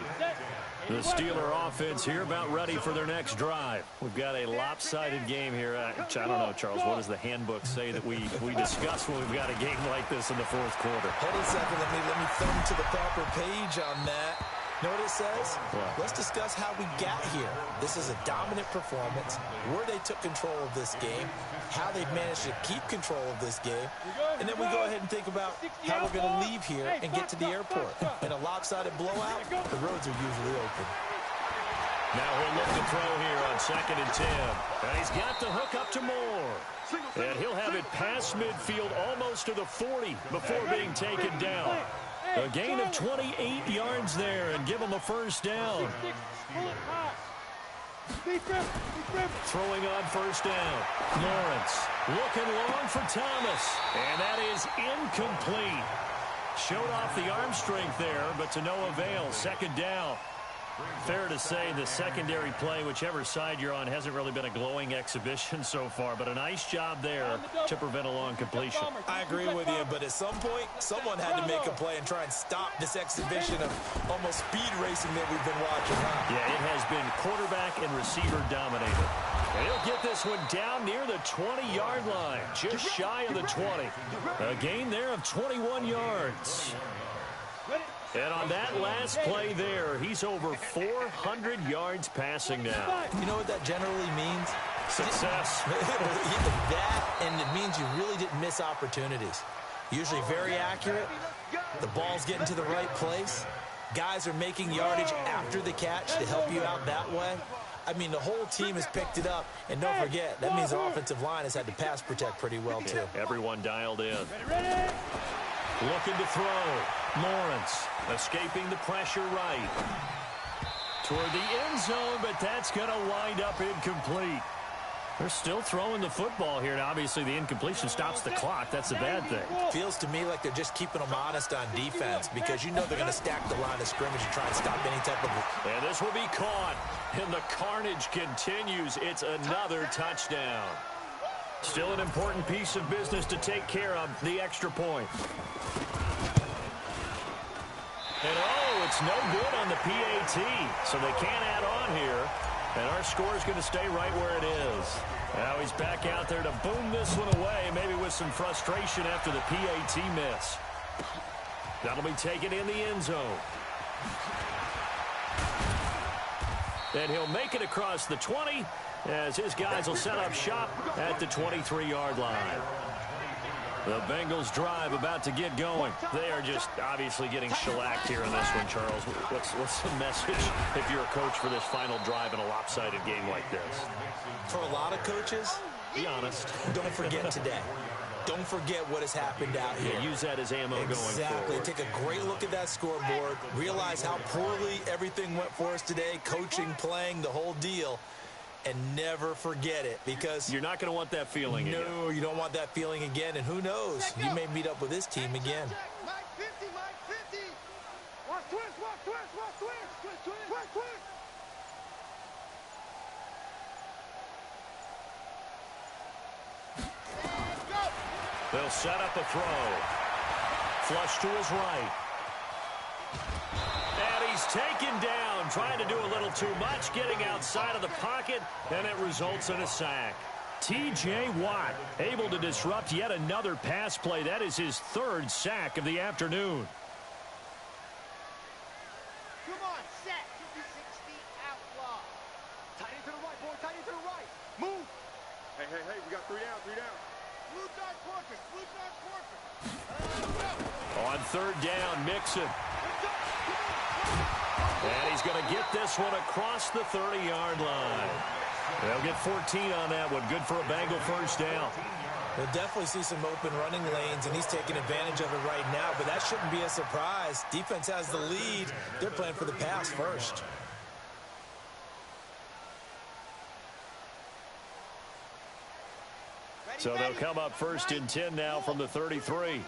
The Steeler offense here about ready for their next drive. We've got a lopsided game here. I don't know, Charles, what does the handbook say that we discuss when we've got a game like this in the fourth quarter? Hold on a second. Let me thumb to the proper page on that. Know what it says? What? Let's discuss how we got here. This is a dominant performance, where they took control of this game, how they've managed to keep control of this game, and then we go ahead and think about how we're going to leave here and get to the airport. In a lopsided blowout, the roads are usually open. Now he'll look to throw here on 2nd and 10. And he's got the hook up to Moore. And he'll have it past midfield almost to the 40 before being taken down. A gain of 28 yards there and give him a first down. Throwing on first down. Lawrence looking long for Thomas. And that is incomplete. Showed off the arm strength there, but to no avail. 2nd down. Fair to say the secondary play, whichever side you're on, hasn't really been a glowing exhibition so far, but a nice job there to prevent a long completion. I agree with you, but at some point, someone had to make a play and try and stop this exhibition of almost speed racing that we've been watching, huh? Yeah, it has been quarterback and receiver dominated. And he'll get this one down near the 20-yard line, just shy of the 20. A gain there of 21 yards. And on that last play there, he's over 400 yards passing now. You know what that generally means? Success. That, and it means you really didn't miss opportunities. Usually very accurate. The ball's getting to the right place. Guys are making yardage after the catch to help you out that way. I mean, the whole team has picked it up. And don't forget, that means the offensive line has had to pass protect pretty well, too. Everyone dialed in. Looking to throw. Lawrence escaping the pressure right. Toward the end zone, but that's going to wind up incomplete. They're still throwing the football here. Now, obviously, the incompletion stops the clock. That's a bad thing. Feels to me like they're just keeping them honest on defense because you know they're going to stack the line of scrimmage and try and stop any type of... And this will be caught. And the carnage continues. It's another touchdown. Still an important piece of business to take care of, the extra point. And oh, it's no good on the PAT, so they can't add on here. And our score is going to stay right where it is. Now he's back out there to boom this one away, maybe with some frustration after the PAT miss. That'll be taken in the end zone. And he'll make it across the 20 as his guys will set up shop at the 23-yard line. The Bengals drive about to get going. They are just obviously getting shellacked here in this one, Charles. What's the message if you're a coach for this final drive in a lopsided game like this? For a lot of coaches, be honest. Don't forget today. Don't forget what has happened out here. Yeah, use that as ammo going forward. Exactly. Take a great look at that scoreboard. Realize how poorly everything went for us today. Coaching, playing, the whole deal. And never forget it, because you're not going to want that feeling again. No, you don't want that feeling again. And who knows? You may meet up with this team again. Mike 50, Mike 50. Watch twist, watch twist, watch twist, twist, twist, watch twist. Let's go. They'll set up a throw. Flush to his right. And he's taken down, trying to do a little too much, getting outside of the pocket, and it results in a sack. T.J. Watt able to disrupt yet another pass play. That is his third sack of the afternoon. Come on, set. 56 feet out wide. Tight end to the right, boy. Tight end to the right. Move. Hey, we got 3 down, 3 down. Blue dot quarter. Blue dot quarter. On third down, Mixon. And he's going to get this one across the 30-yard line. They'll get 14 on that one. Good for a Bengal first down. We'll definitely see some open running lanes, and he's taking advantage of it right now, but that shouldn't be a surprise. Defense has the lead. They're playing for the pass first. So they'll come up first and 10 now from the 33.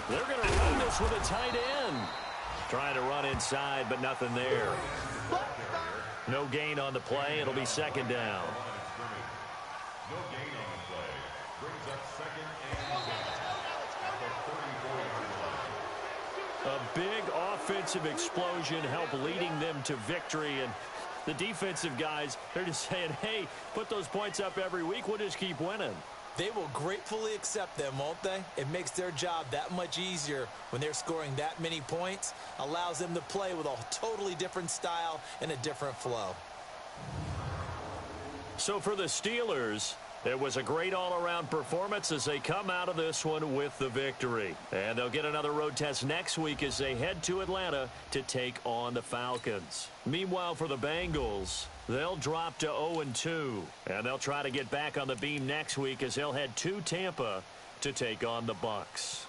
They're going to run this with a tight end. Trying to run inside, but nothing there. No gain on the play. It'll be second down. No gain on the play. Brings up second and 10. A big offensive explosion helped leading them to victory. And the defensive guys, they're just saying, hey, put those points up every week. We'll just keep winning. They will gratefully accept them, won't they? It makes their job that much easier when they're scoring that many points. Allows them to play with a totally different style and a different flow. So for the Steelers, it was a great all-around performance as they come out of this one with the victory. And they'll get another road test next week as they head to Atlanta to take on the Falcons. Meanwhile, for the Bengals, they'll drop to 0-2. And they'll try to get back on the beam next week as they'll head to Tampa to take on the Bucs.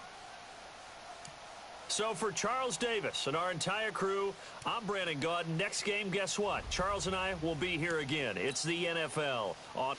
So for Charles Davis and our entire crew, I'm Brandon Gaudin. Next game, guess what? Charles and I will be here again. It's the NFL on